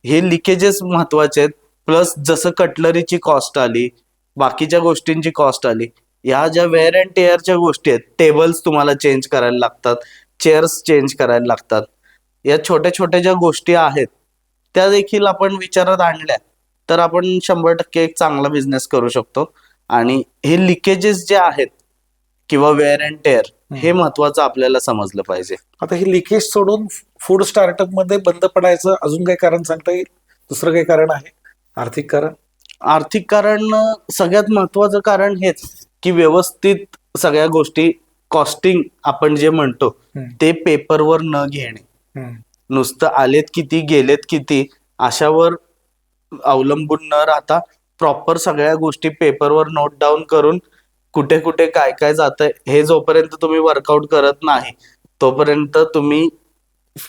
हे लिकेजेस महत्वाचे आहेत. प्लस जसं कटलरीची कॉस्ट आली, बाकीच्या गोष्टींची कॉस्ट आली, ह्या ज्या वेअर अँड टेअरच्या गोष्टी आहेत, टेबल्स तुम्हाला चेंज करायला लागतात, चेअर्स चेंज करायला लागतात, या छोट्या छोट्या ज्या गोष्टी आहेत त्या देखील आपण विचारात आणल्या तर आपण 100% एक चांगला बिझनेस करू शकतो. आणि हे लिकेजेस जे आहेत किंवा वेअर अँड टेअर हे महत्वाचं आपल्याला समजलं पाहिजे. आता हे लिकेज सोडून फूड स्टार्टअप मध्ये बंद पडायचं अजून काही कारण सांगता येईल? दुसरं काही कारण आहे? आर्थिक कारण? आर्थिक कारण सगळ्यात महत्वाचं कारण हेच की व्यवस्थित सगळ्या गोष्टी कॉस्टिंग आपण जे म्हणतो ते पेपरवर न घेणे. नुसतं आलेत किती गेलेत किती अशावर अवलंबून न राहता प्रॉपर सगळ्या गोष्टी पेपरवर नोट डाऊन करून कुठे कुठे काय काय जातंय हे जोपर्यंत तुम्ही वर्कआउट करत नाही तोपर्यंत तुम्ही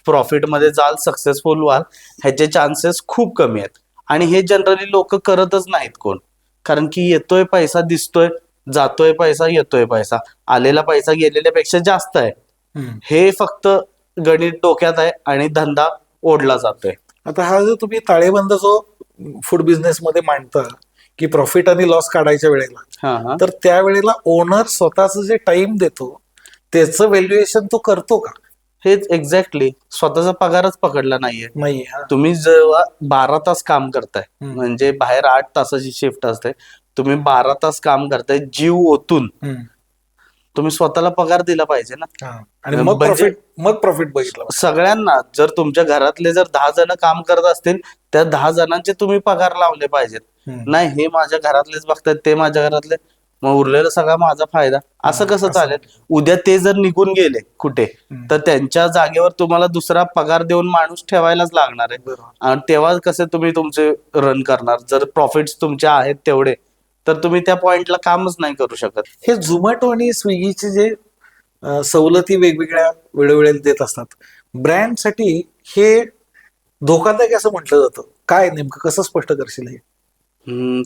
प्रॉफिटमध्ये जाल, सक्सेसफुल व्हाल ह्याचे चान्सेस खूप कमी आहेत. आणि हे जनरली लोक करतच नाहीत कोण, कारण की येतोय पैसा दिसतोय, जातोय पैसा, येतोय पैसा, आलेला पैसा गेलेल्यापेक्षा जास्त आहे, हे फक्त गणित डोक्यात आहे आणि धंदा ओढला जातोय. आता हा जो तुम्ही ताळेबंद जो फूड बिझनेस मध्ये मांडता की प्रॉफिट आणि लॉस काढायच्या वेळेला, तर त्यावेळेला ओनर स्वतःच जे टाइम देतो त्याचं व्हॅल्युएशन तो करतो का? हेच एक्झॅक्टली, स्वतःचा पगारच पकडला नाहीये. तुम्ही जेव्हा 12 तास काम करताय, म्हणजे बाहेर 8 तासाची शिफ्ट असते, तुम्ही 12 तास काम करताय जीव ओतून, तुम्ही स्वतःला पगार दिला पाहिजे ना. आणि मग प्रॉफिट बघितलं सगळ्यांना. जर तुमच्या घरातले जर 10 जण काम करत असतील त्या 10 जणांचे तुम्ही पगार लावले पाहिजेत. नाही हे माझ्या घरातलेच बघतायत, ते माझ्या घरातले, मग उरलेला सगळा माझा फायदा. असं कसं चालेल? उद्या ते जर निघून गेले कुठे, तर त्यांच्या जागेवर तुम्हाला दुसरा पगार देऊन माणूस ठेवायलाच लागणार आहे. बरोबर. आणि तेव्हा कसे तुम्ही तुमचे रन करणार? जर प्रॉफिट्स तुमचे आहेत तेवढे, तर तुम्ही त्या पॉइंटला कामच नाही करू शकत. हे झोमॅटो आणि स्विगीचे जे सवलती वेगवेगळ्या वेळोवेळी देत असतात, ब्रँडसाठी हे धोकादायक असं म्हटलं जातं. काय नेमकं कसं स्पष्ट करशील हे?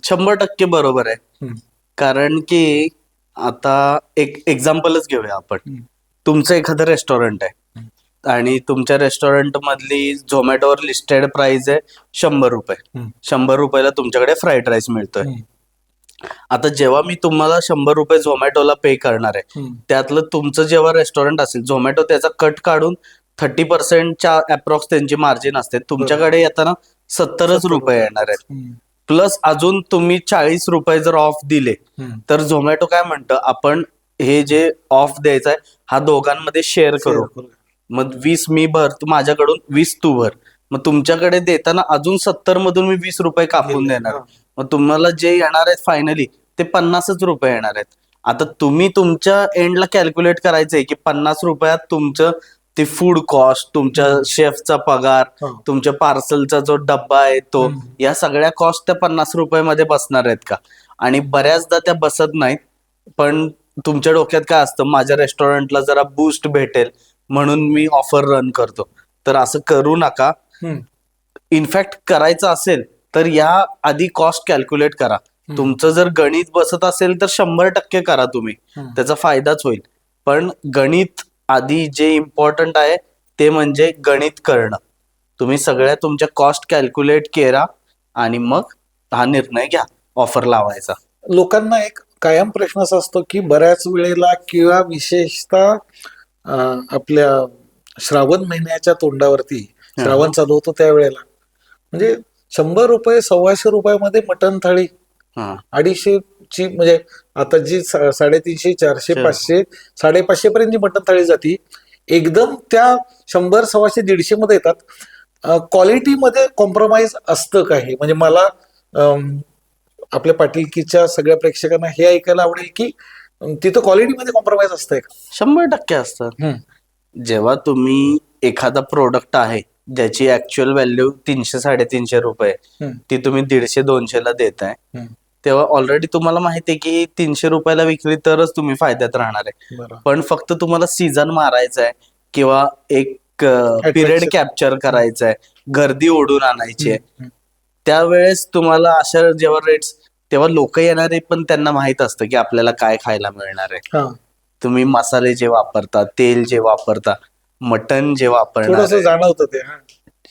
100% बरोबर आहे. हम्म. कारण की आता एक एक्झाम्पलच घेऊया आपण. हम्म. तुमचं एखादं रेस्टॉरंट आहे आणि तुमच्या रेस्टॉरंट मधली झोमॅटोवर लिस्टेड प्राइस आहे 100 रुपये. हम्म. 100 रुपयाला तुमच्याकडे फ्राईड राईस मिळतोय. हम्म. आता जेव्हा मी तुम्हाला 100 रुपये झोमॅटोला पे करणार आहे, हम्म. त्यातलं तुमचं जेव्हा रेस्टॉरंट असेल, झोमॅटो त्याचा कट काढून 30%च्या अप्रॉक्स त्यांची मार्जिन असते. तुमच्याकडे येताना 70 रुपये येणार आहेत. हम्म. प्लस अजून तुम्ही 40 रुपये जर ऑफ दिले, हम्म. तर झोमॅटो काय म्हणतं, आपण हे जे ऑफ द्यायचा आहे हा दोघांमध्ये शेअर करू. मग 20 मी भर, तू माझ्याकडून 20 तू भर. मग तुमच्याकडे देताना अजून 70 मधून मी 20 रुपये कापून देणार. मग तुम्हाला जे येणार आहेत फायनली ते 50च रुपये येणार आहेत. आता तुम्ही तुमच्या एंडला कॅल्क्युलेट करायचंय की 50 रुपयात तुमचं ते फूड कॉस्ट, तुमच्या शेफचा पगार, तुमच्या पार्सलचा जो डब्बा आहे तो, या सगळ्या कॉस्ट त्या 50 रुपयामध्ये बसणार आहेत का? आणि बऱ्याचदा त्या बसत नाहीत. पण तुमच्या डोक्यात काय असतं, माझ्या रेस्टॉरंटला जरा बूस्ट भेटेल म्हणून मी ऑफर रन करतो. तर असं करू नका. इनफॅक्ट करायचं असेल तर या आधी कॉस्ट कॅल्क्युलेट करा. तुमचं जर गणित बसत असेल तर 100% करा तुम्ही, त्याचा फायदाच होईल. पण गणित आधी जे इम्पॉर्टंट आहे ते म्हणजे गणित करणं. तुम्ही सगळ्या तुमच्या कॉस्ट कॅल्क्युलेट करा आणि मग हा निर्णय घ्या ऑफर लावायचा. लोकांना एक कायम प्रश्न असा असतो की बऱ्याच वेळेला किंवा विशेषतः आपल्या श्रावण महिन्याच्या तोंडावरती, श्रावण चालू होतो त्यावेळेला, म्हणजे 100 रुपये 125 रुपयामध्ये मटण थाळी, 250 ची, म्हणजे आता जी 350, 400, 500, 550 पर्यंत जी मटण थाळी जाती, एकदम त्या 100, 125, 150 मध्ये येतात. क्वालिटीमध्ये कॉम्प्रोमाइज असतं का हे? म्हणजे मला आपल्या पाटीलकीच्या सगळ्या प्रेक्षकांना हे ऐकायला आवडेल की तिथं क्वालिटीमध्ये कॉम्प्रोमाइज असतंय का? 100% असतं. जेव्हा तुम्ही एखादा प्रोडक्ट आहे ज्याची ऍक्च्युअल व्हॅल्यू 300-350 रुपये, ती तुम्ही 150-200 ला देताय, तेव्हा ऑलरेडी तुम्हाला माहिती आहे की 300 रुपयाला विकली तरच तुम्ही फायद्यात राहणार आहे. पण फक्त तुम्हाला सीझन मारायचा आहे किंवा एक पिरियड कॅप्चर करायचा आहे, गर्दी ओढून आणायची आहे, त्यावेळेस तुम्हाला अशा जेव्हा रेट्स, तेव्हा लोक येणारे पण त्यांना माहित असतं की आपल्याला काय खायला मिळणार आहे. तुम्ही मसाले जे वापरता, तेल जे वापरता, मटन जे वापरणार, जाणवतं ते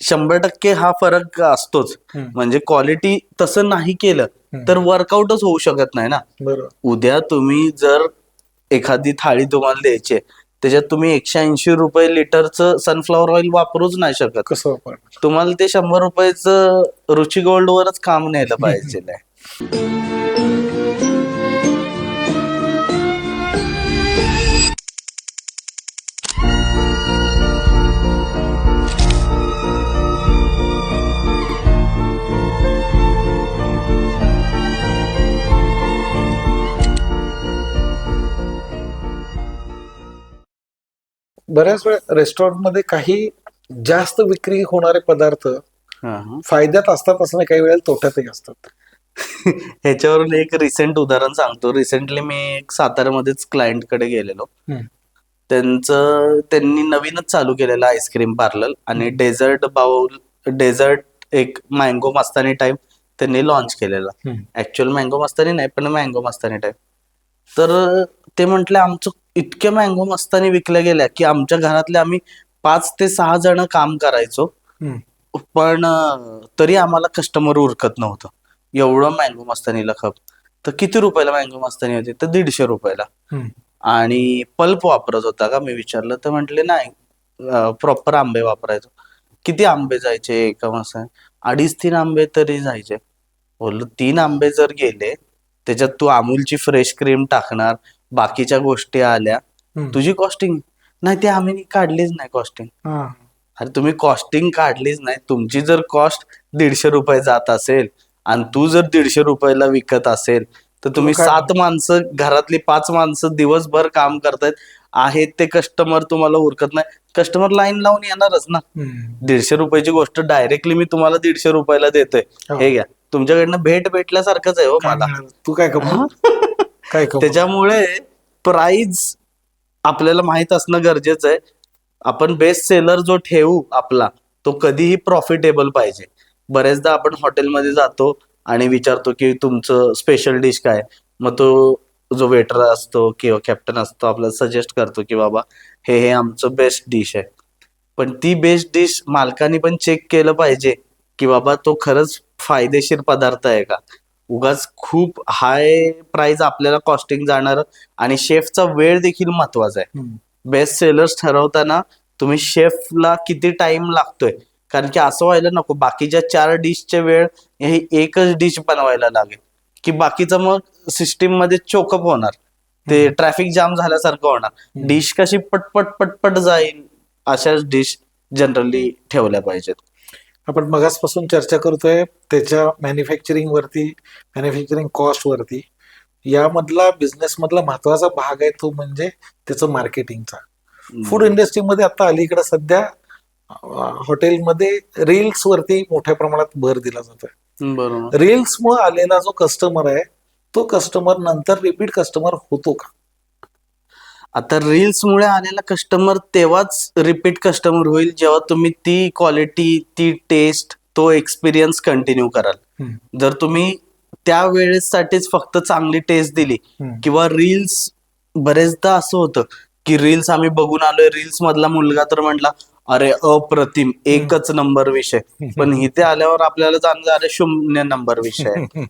100% हा फरक असतोच. म्हणजे क्वालिटी तसं नाही केलं तर वर्कआउटच होऊ शकत नाही ना. उद्या तुम्ही जर एखादी थाळी तुम्हाला द्यायची, त्याच्यात तुम्ही 180 रुपये लिटरचं सनफ्लॉवर ऑइल वापरूच नाही शकत. कसं वापरणार? तुम्हाला ते 100 रुपयाचं रुची गोल्ड वरच काम न्यायला पाहिजे. बऱ्याच वेळा रेस्टॉरंटमध्ये काही जास्त विक्री होणारे पदार्थ फायद्यात असतात असं नाही, काही वेळेला तोट्यातही असतात. ह्याच्यावरून एक रिसेंट उदाहरण सांगतो. रिसेंटली मी एक साताऱ्यामध्येच क्लायंटकडे गेलेलो. त्यांनी नवीनच चालू केलेलं आईस्क्रीम पार्लर आणि डेझर्ट एक मँगो मस्तानी टाईप त्यांनी लॉन्च केलेला. ऍक्च्युअल मँगो मस्तानी नाही, पण मँगो मस्तानी टाईप. तर ते म्हटले आमचं इतक्या मँगो मस्तानी विकल्या गेल्या की आमच्या घरातले आम्ही 5 ते 6 जण काम करायचो, पण तरी आम्हाला कस्टमर उरकत नव्हतं, एवढं मँगो मस्तानीला खप. तर किती रुपयाला मँगो मस्तानी होती? तर 150 रुपयाला. आणि पल्प वापरत होता का? मी विचारलं तर म्हटले नाही, प्रॉपर आंबे वापरायचो. किती आंबे जायचे एका माणसाने? 2.5-3 आंबे तरी जायचे. बोललो 3 आंबे जर गेले, त्याच्यात तू अमूलची फ्रेश क्रीम टाकणार, बाकीच्या गोष्टी आल्या, तुझी कॉस्टिंग नाही, ते आम्ही काढलीच नाही कॉस्टिंग. अरे तुम्ही कॉस्टिंग काढलीच नाही, तुमची जर कॉस्ट 150 रुपये जात असेल आणि तू जर 150 रुपयाला विकत असेल तर तुम्ही काय 7 माणसं, घरातली 5 माणसं दिवसभर काम करतायत, आहेत ते कस्टमर तुम्हाला उरकत नाही, कस्टमर लाईन लावून येणारच ना. 150 रुपयाची गोष्ट डायरेक्टली मी तुम्हाला 150 रुपयाला देतोय, हो. हे घ्या, तुमच्याकडनं भेट भेटल्यासारखंच आहे हो काय मला. मिळालं? तू काय कमव काय कमव त्याच्यामुळे प्राइस आपल्याला माहित असणं गरजेचं आहे. आपण बेस्ट सेलर जो ठेवू आपला, तो कधीही प्रॉफिटेबल पाहिजे. बरेचदा आपण हॉटेलमध्ये जातो आणि विचारतो की तुमचं स्पेशल डिश काय, मग तो जो वेटर असतो किंवा कॅप्टन असतो आपल्याला सजेस्ट करतो की बाबा हे आमचं बेस्ट डिश आहे. पण ती बेस्ट डिश मालकाने पण चेक केलं पाहिजे की बाबा तो खरंच फायदेशीर पदार्थ आहे का. उगाच खूप हाय प्राइस आपल्याला कॉस्टिंग जाणार, आणि शेफचा वेळ देखील महत्वाचा आहे. बेस्ट सेलर्स ठरवताना तुम्ही शेफला किती टाइम लागतोय, कारण की असं व्हायला नको बाकीच्या 4 डिशच्या वेळ हे एकच डिश बनवायला लागेल, की बाकीचं मग सिस्टीम मध्ये चोकअप होणार, ते ट्रॅफिक जाम झाल्यासारखं होणार. डिश कशी पटपट पटपट जाईल अशाच डिश जनरली ठेवल्या पाहिजेत. आपण मगासपासून चर्चा करतोय त्याच्या मॅन्युफॅक्चरिंग वरती, मॅन्युफॅक्चरिंग कॉस्ट वरती. यामधला बिझनेस मधला महत्वाचा भाग आहे तो म्हणजे त्याचं मार्केटिंगचा. फूड इंडस्ट्रीमध्ये आता अलीकडे सध्या हॉटेलमध्ये रील्स वरती मोठ्या प्रमाणात भर दिला जातोय. बरोबर. रील्स मुळे आलेला जो कस्टमर आहे तो कस्टमर नंतर रिपीट कस्टमर होतो का? आता रील्समुळे आलेला कस्टमर तेव्हाच रिपीट कस्टमर होईल जेव्हा तुम्ही ती क्वालिटी, ती टेस्ट, तो एक्सपिरियन्स कंटिन्यू कराल. जर तुम्ही त्या वेळेसाठीच फक्त चांगली टेस्ट दिली, किंवा रील्स, बरेचदा असं होतं की रील्स आम्ही बघून आलोय, रील्स मधला मुलगा तर म्हटला अरे अप्रतिम, एकच नंबर विषय, पण इथे आल्यावर आपल्याला जाणलं अरे 0 नंबर विषय आहे.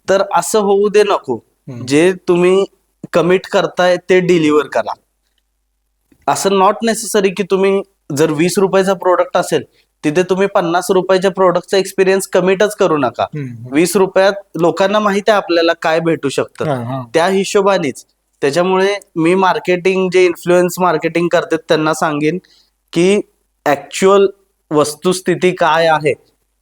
तर असं होऊ दे नको. जे तुम्ही कमिट करताय ते डिलिव्हर करा. असं नॉट नेसेसरी की तुम्ही जर 20 रुपयाचा प्रोडक्ट असेल तिथे तुम्ही 50 रुपयाच्या प्रोडक्टचा एक्सपिरियन्स कमिटच करू नका. 20 रुपयात लोकांना माहिती आहे आपल्याला काय भेटू शकतं, त्या हिशोबानेच. त्याच्यामुळे मी मार्केटिंग, जे इन्फ्लुएन्स मार्केटिंग करतात त्यांना सांगेन की ऍक्च्युअल वस्तुस्थिती काय आहे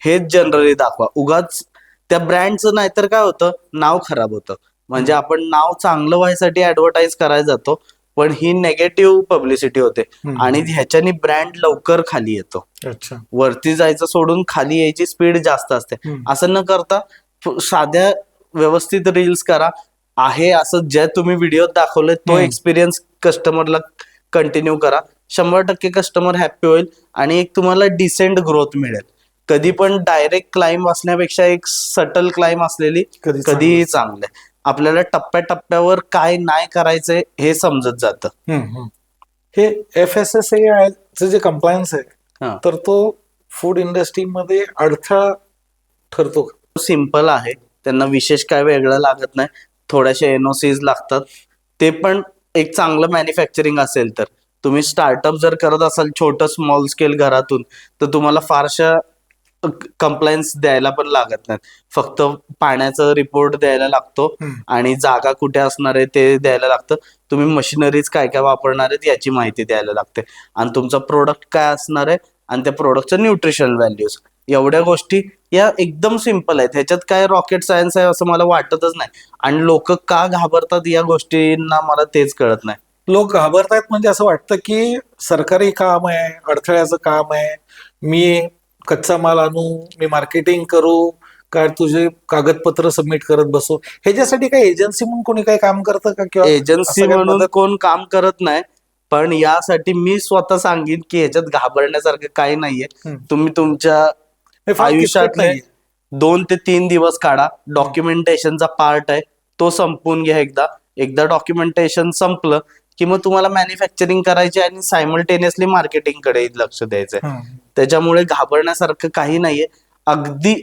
हेच जनरली दाखवा. उगाच त्या ब्रँडचं नाहीतर काय होतं, नाव खराब होतं. म्हणजे आपण नाव चांगलं व्हायसाठी ऍडव्हर्टाईज करायला जातो, पण ही नेगेटिव्ह पब्लिसिटी होते आणि ह्याच्यानी ब्रँड लवकर खाली येतो. अच्छा. वरती जायचं सोडून खाली यायची स्पीड जास्त असते. असं न करता साध्या व्यवस्थित रील्स करा. आहे असं जे तुम्ही व्हिडिओ दाखवले तो एक्सपिरियन्स कस्टमरला कंटिन्यू करा. 100% कस्टमर हॅप्पी होईल आणि एक तुम्हाला डिसेंट ग्रोथ मिळेल. कधी पण डायरेक्ट क्लाइंब असण्यापेक्षा एक सटल क्लाइंब असलेली कधीही चांगलं आहे. आपल्याला टप्प्याटप्प्यावर काय नाही करायचंय हे समजत जातं. हे FSSAI चं जे कंप्लायन्स आहे, हा. तर तो फूड इंडस्ट्रीमध्ये अडथळा ठरतो का? सिम्पल आहे, त्यांना विशेष काय वेगळं लागत नाही. थोड्याशा NOCs लागतात, ते पण एक चांगलं मॅन्युफॅक्चरिंग असेल तर. तुम्ही स्टार्टअप जर करत असाल छोटं स्मॉल स्केल घरातून, तर तुम्हाला फारशा कंप्लायन्स द्यायला पण लागत नाहीत. फक्त पाण्याचा रिपोर्ट द्यायला लागतो आणि जागा कुठे असणार आहे ते द्यायला लागतं. तुम्ही मशिनरीज काय काय वापरणार आहेत याची माहिती द्यायला लागते, आणि तुमचा प्रोडक्ट काय असणार आहे आणि त्या प्रोडक्टचं न्यूट्रिशनल व्हॅल्यूज. एवढ्या गोष्टी या एकदम सिम्पल आहेत. ह्याच्यात काय रॉकेट सायन्स आहे असं मला वाटतच नाही. आणि लोक का घाबरतात या गोष्टींना मला तेच कळत नाही. लोक घाबरतायत म्हणजे असं वाटतं की सरकारी काम आहे, अडथळ्याचं काम आहे, मी कच्चा माल आणू, मी मार्केटिंग करू, काय तुझे कागदपत्र सबमिट करत बसू. ह्याच्यासाठी काही एजन्सी म्हणून कोणी काही काम करतं का? किंवा एजन्सी म्हणून कोण काम करत नाही, पण यासाठी मी स्वतः सांगेन की ह्याच्यात घाबरण्यासारखं काही नाहीये. तुम्ही तुमच्या आयुष्यातले 2 ते 3 दिवस काढा. डॉक्युमेंटेशनचा पार्ट आहे तो संपवून घ्या. एकदा डॉक्युमेंटेशन संपलं की मग तुम्हाला मॅन्युफॅक्चरिंग करायची आणि सायमल्टेनियसली मार्केटिंग कडे लक्ष द्यायचंय. त्याच्यामुळे घाबरण्यासारखं काही नाहीये. अगदी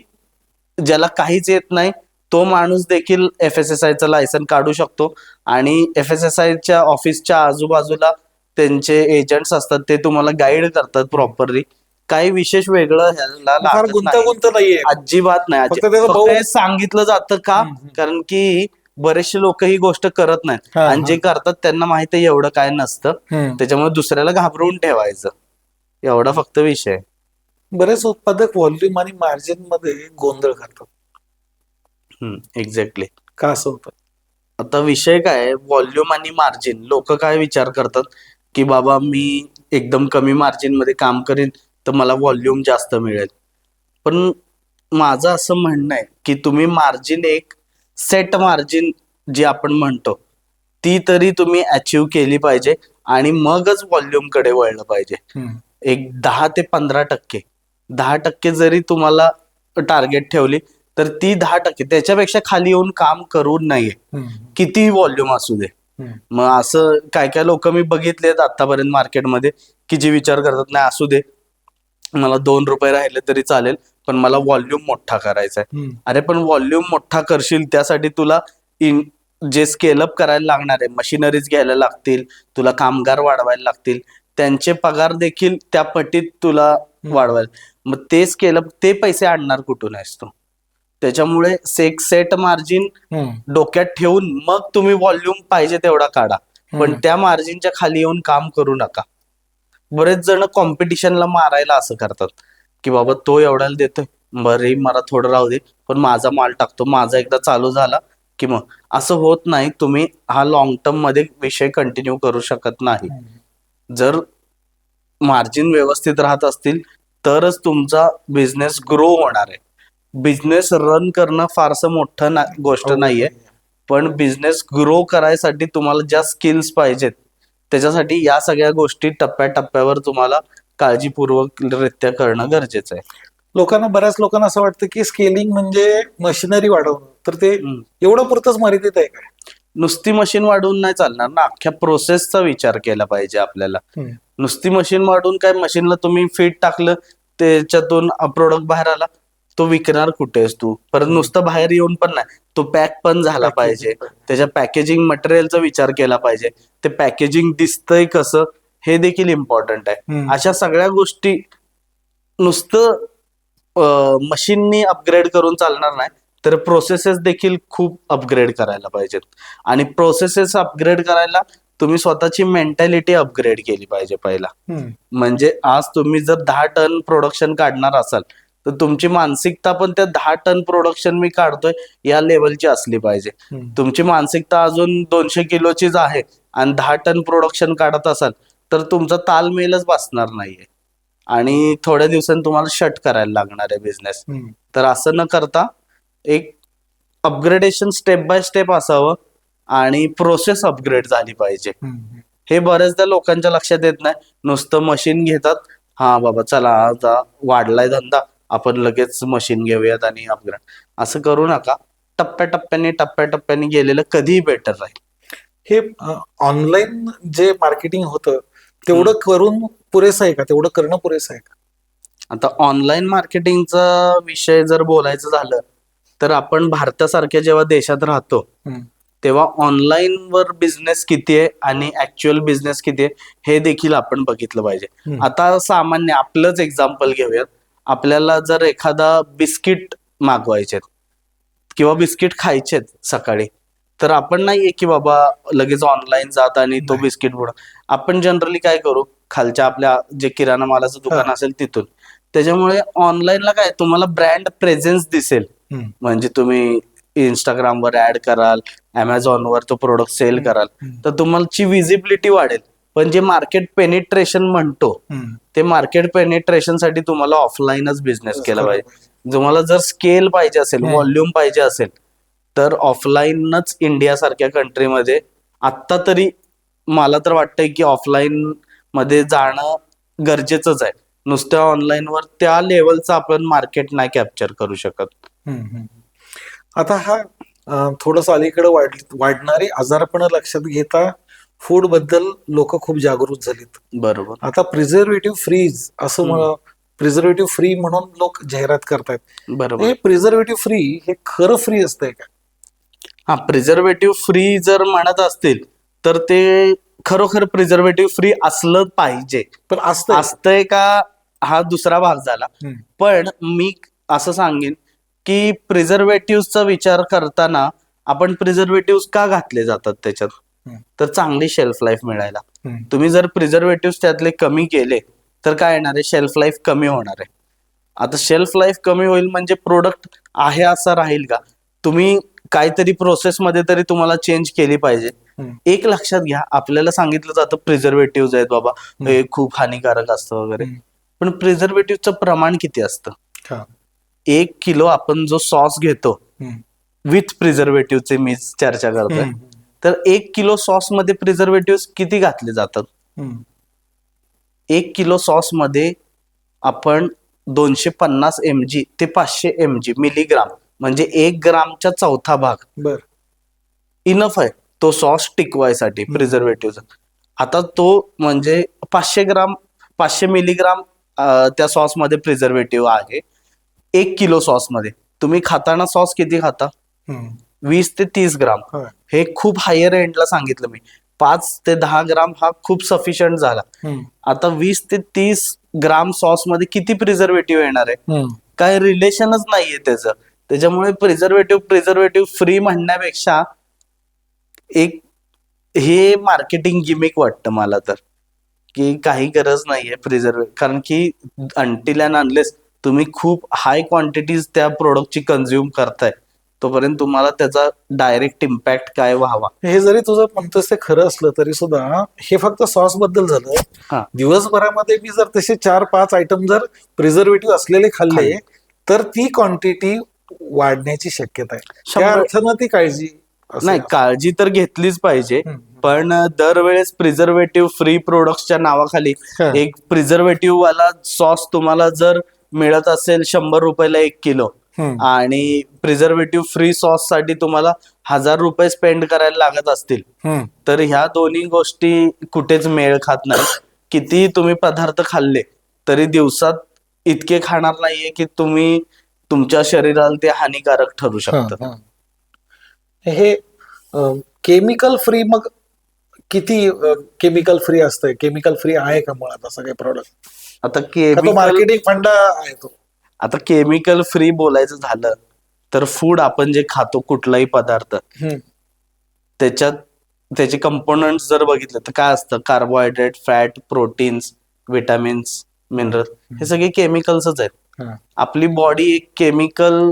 ज्याला काहीच येत नाही तो माणूस देखील FSSAIचं लायसन काढू शकतो, आणि FSSAIच्या ऑफिसच्या आजूबाजूला त्यांचे एजंट्स असतात, ते तुम्हाला गाईड करतात प्रॉपरली. काही विशेष वेगळं ह्याला लागत नाही, गुंतागुंत नाहीये, अजिबात नाही. फक्त हे सांगितलं जातं का, कारण की बरेचसे लोक ही गोष्ट करत नाहीत, आणि जे करतात त्यांना माहिती आहे एवढं काय नसतं. त्याच्यामुळे दुसऱ्याला घाबरवून ठेवायचं, एवढा फक्त विषय. बरेच उत्पादक व्हॉल्यूम आणि मार्जिन मध्ये गोंधळ करतात. एक्झॅक्टली. का असं होतं? आता विषय काय आहे, व्हॉल्यूम आणि मार्जिन. लोक काय विचार करतात की बाबा मी एकदम कमी मार्जिन मध्ये काम करीन तर मला व्हॉल्यूम जास्त मिळेल. पण माझं असं म्हणणं आहे की तुम्ही मार्जिन एक सेट मार्जिन जी आपण म्हणतो ती तरी तुम्ही अचीव केली पाहिजे आणि मगच व्हॉल्यूम कडे वळलं पाहिजे. एक 10 ते 15%, 10% जरी तुम्हाला टार्गेट ठेवली तर ती 10% त्याच्यापेक्षा खाली येऊन काम करू नये, किती व्हॉल्यूम असू दे. मग असं काय काय लोक मी बघितलेत आतापर्यंत मार्केटमध्ये की जे विचार करतात नाही असू दे, मला 2 रुपये राहिले तरी चालेल पण मला व्हॉल्यूम मोठा करायचा आहे. अरे पण व्हॉल्यूम मोठा करशील त्यासाठी तुला जे स्केलअप करायला लागणार आहे, मशिनरीज घ्यायला लागतील, तुला कामगार वाढवायला लागतील, त्यांचे पगार देखील त्या पटीत तुला वाढवायला. मग ते स्केलअप, ते पैसे आणणार कुठून आहेस तू? त्याच्यामुळे सेट मार्जिन डोक्यात ठेवून मग तुम्ही व्हॉल्यूम पाहिजे तेवढा काढा, पण त्या मार्जिनच्या खाली येऊन काम करू नका. बरेच जण कॉम्पिटिशनला मारायला असं करतात की बाबा तो एवढ्याला देतोय, बरे मला थोडं राहू दे पण माझा माल टाकतो, माझा एकदा चालू झाला की मग. असं होत नाही. तुम्ही हा लॉंग टर्म मध्ये विषय कंटिन्यू करू शकत नाही. जर मार्जिन व्यवस्थित राहत असतील तरच तुमचा बिझनेस ग्रो होणार आहे. बिझनेस रन करणं फारसं मोठं गोष्ट नाहीये, पण बिझनेस ग्रो करायसाठी तुम्हाला ज्या स्किल्स पाहिजेत त्याच्यासाठी या सगळ्या गोष्टी टप्प्याटप्प्यावर तुम्हाला काळजीपूर्वक रित्या करणं गरजेचं आहे. बऱ्याच लोकांना असं वाटतं की स्केलिंग म्हणजे मशिनरी वाढवणं, तर ते एवढं पुरतच मर्यादित आहे का? नुसती मशीन वाढवून नाही चालणार ना, अख्ख्या प्रोसेसचा विचार केला पाहिजे आपल्याला. नुसती मशीन वाढवून काय, मशीनला तुम्ही फीड टाकलं त्याच्यातून प्रोडक्ट बाहेर आला, तो विकणार कुठेस तू? परत नुसतं बाहेर येऊन पण नाही, तो पॅक पण झाला पाहिजे, त्याच्या पॅकेजिंग मटेरियलचा विचार केला पाहिजे, ते पॅकेजिंग दिसतंय कसं हे देखील इम्पॉर्टंट आहे. अशा सगळ्या गोष्टी नुसतं मशीननी अपग्रेड करून चालणार नाही, तर प्रोसेसेस देखील खूप अपग्रेड करायला पाहिजेत. आणि प्रोसेसेस अपग्रेड करायला तुम्ही स्वतःची मेंटॅलिटी अपग्रेड केली पाहिजे पहिला. म्हणजे आज तुम्ही जर 10 टन प्रोडक्शन काढणार असाल तर तुमची मानसिकता पण त्या 10 टन प्रोडक्शन मी काढतोय या लेवलची असली पाहिजे. तुमची मानसिकता अजून 200 किलोचीच आहे आणि 10 टन प्रोडक्शन काढत असाल तर तुमचा तालमेलच बसणार नाहीये आणि थोड्या दिवसांनी तुम्हाला शट करायला लागणार आहे बिझनेस. तर असं न करता एक अपग्रेडेशन स्टेप बाय स्टेप असावं आणि प्रोसेस अपग्रेड झाली पाहिजे. हे बऱ्याचदा लोकांच्या लक्षात येत नाही. नुसतं मशीन घेतात, हा बाबा चला आज वाढलाय धंदा, आपण लगेच मशीन घेऊयात आणि अपग्रेड. असं करू नका. टप्प्याटप्प्याने गेलेलं कधीही बेटर राहील. हे ऑनलाईन जे मार्केटिंग होतं तेवढं करून पुरेसं आहे का? तेवढं करणं पुरेसं आहे का? आता ऑनलाईन मार्केटिंगचा विषय जर बोलायचं झालं तर आपण भारतासारख्या जेव्हा देशात राहतो तेव्हा ऑनलाईन वर बिझनेस किती आहे आणि ऍक्च्युअल बिझनेस किती आहे हे देखील आपण बघितलं पाहिजे. आता सामान्य आपलंच एक्झाम्पल घेऊयात. आपल्याला जर एखादा बिस्किट मागवायचे किंवा बिस्किट खायचेत सकाळी, तर आपण नाहीये की बाबा लगेच ऑनलाईन जात आणि तो बिस्किट बुडा. आपण जनरली काय करू, खालच्या आपल्या जे किराणा मालाचं दुकान असेल तिथून. त्याच्यामुळे ऑनलाईनला काय तुम्हाला ब्रँड प्रेझेन्स दिसेल, म्हणजे तुम्ही इंस्टाग्रामवर ऍड कराल, अमेझॉनवर तो प्रोडक्ट सेल कराल तर तुमची विजिबिलिटी वाढेल. पण जे मार्केट पेनिट्रेशन म्हणतो ते मार्केट पेनिट्रेशन साठी तुम्हाला ऑफलाईनच बिझनेस केला पाहिजे. तुम्हाला जर स्केल पाहिजे असेल, व्हॉल्यूम पाहिजे असेल तर ऑफलाईनच इंडियासारख्या कंट्रीमध्ये आत्ता तरी मला तर वाटतंय की ऑफलाईन मध्ये जाणं गरजेचंच आहे. नुसत्या ऑनलाईनवर त्या लेवलचं आपण मार्केट नाही कॅप्चर करू शकत. आता हा थोडस अलीकडे वाढणारे आजारपण लक्षात घेता फूड बद्दल लोक खूप जागृत झालीत. बरोबर. आता प्रिझर्वेटिव्ह फ्रीज असं प्रिझर्वेटिव्ह फ्री म्हणून लोक जाहिरात करतायत. बरोबर. हे प्रिझर्वेटिव्ह फ्री हे खरं फ्री असतंय का? हा, प्रिझर्वेटिव्ह फ्री जर म्हणत असतील तर ते खरोखर प्रिझर्वेटिव्ह फ्री असलं पाहिजे. पण असतंय का हा दुसरा भाग झाला. पण मी असं सांगेन की प्रिझर्वेटिव्हचा विचार करताना आपण प्रिझर्वेटिव्ह का घातले जातात त्याच्यात, तर चांगली शेल्फ लाईफ मिळायला. तुम्ही जर प्रिझर्वेटिव्ह त्यातले कमी केले तर काय येणार आहे, शेल्फ लाईफ कमी होणार आहे. आता शेल्फ लाईफ कमी होईल म्हणजे प्रोडक्ट आहे असा राहील का? तुम्ही काहीतरी प्रोसेसमध्ये तरी तुम्हाला चेंज केली पाहिजे. हम्म. एक लक्षात घ्या, आपल्याला सांगितलं जातं प्रिझर्वेटिव्ह आहेत बाबा, हे खूप हानिकारक असतं वगैरे, पण प्रिझर्वेटिव्हचं प्रमाण किती असतं? हा. 1 किलो आपण जो सॉस घेतो हम्म. विथ प्रिझर्वेटिव्हचे मी चर्चा करतोय, हम्म. तर 1 किलो सॉस मध्ये प्रिझर्वेटिव्ह किती घातले जातात? हम्म. 1 किलो सॉस मध्ये आपण 250 mg ते 500 mg मिलीग्राम, म्हणजे 1 ग्रामचा चौथा भाग बर. इनफ आहे तो सॉस टिकवायसाठी प्रिझर्वेटिव्हचा. आता तो म्हणजे 500 मिलीग्राम त्या सॉस मध्ये प्रिझर्वेटिव्ह आहे 1 किलो सॉस मध्ये. तुम्ही खाताना सॉस किती खाता? हम्म. 20 ते 30 ग्राम. होय. हे खूप हायर एंडला सांगितलं मी. 5 ते 10 ग्राम हा खूप सफिशियंट झाला. हम्म. आता 20 ते 30 ग्राम सॉस मध्ये किती प्रिझर्वेटिव्ह येणार आहे? हम्म. काय रिलेशनच नाहीये त्याचं. त्याच्यामुळे प्रिझर्वेटिव्ह फ्री म्हणण्यापेक्षा एक हे मार्केटिंग गिमिक वाटतं मला तर, की काही गरज नाहीये प्रिझर्वेटिव्ह. कारण की अनटिल अँड अनलेस तुम्ही खूप हाय क्वांटिटीज त्या प्रोडक्टची कन्झ्युम करताय, तोपर्यंत तुम्हाला त्याचा डायरेक्ट इम्पॅक्ट काय व्हावा. हे जरी तुझं म्हणतोस ते खरं असलं तरी सुद्धा हे फक्त सॉस बद्दल झालं. हा. दिवसभरामध्ये मी जर तसे 4-5 आयटम जर प्रिझर्वेटिव्ह असलेले खाल्ले तर ती क्वांटिटी वाढण्याची शक्यता आहे. त्या 100 अर्थानं ती काळजी असेल. नाही, काळजी तर घेतलीच पाहिजे, हम्म. पण दरवेळेस प्रिझर्वेटिव्ह फ्री प्रोडक्ट्सच्या नावाखाली हा. एक प्रिझर्वेटिव्ह वाला सॉस तुम्हाला जर मिळत असेल 100 रुपयाला 1 किलो, हम्म. आणि प्रिझर्वेटिव्ह फ्री सॉस साठी तुम्हाला 1000 रुपये स्पेंड करायला लागत असतील, हम्म. तर ह्या दोन्ही गोष्टी कुठेच मेळ खात नाही. कितीही तुम्ही पदार्थ खाल्ले तरी दिवसात इतके खाणार नाहीये की तुम्ही तुमच्या शरीराला ते हानिकारक ठरू शकतं. हा, हा. हे केमिकल फ्री मग किती केमिकल फ्री असतंय? केमिकल फ्री आहे का मुळात असं काही प्रोडक्ट? आता तो मार्केटिंग फंड आहे तो? केमिकल फ्री बोलायचं झालं तर फूड आपण जे खातो कुठलाही पदार्थ, हम्म. त्याचे कंपोनंट्स जर बघितले तर काय असतं? Carbohydrate, fat, proteins, vitamins, mineral, हे सगळे केमिकल्सच आहेत. हा. आपली बॉडी एक केमिकल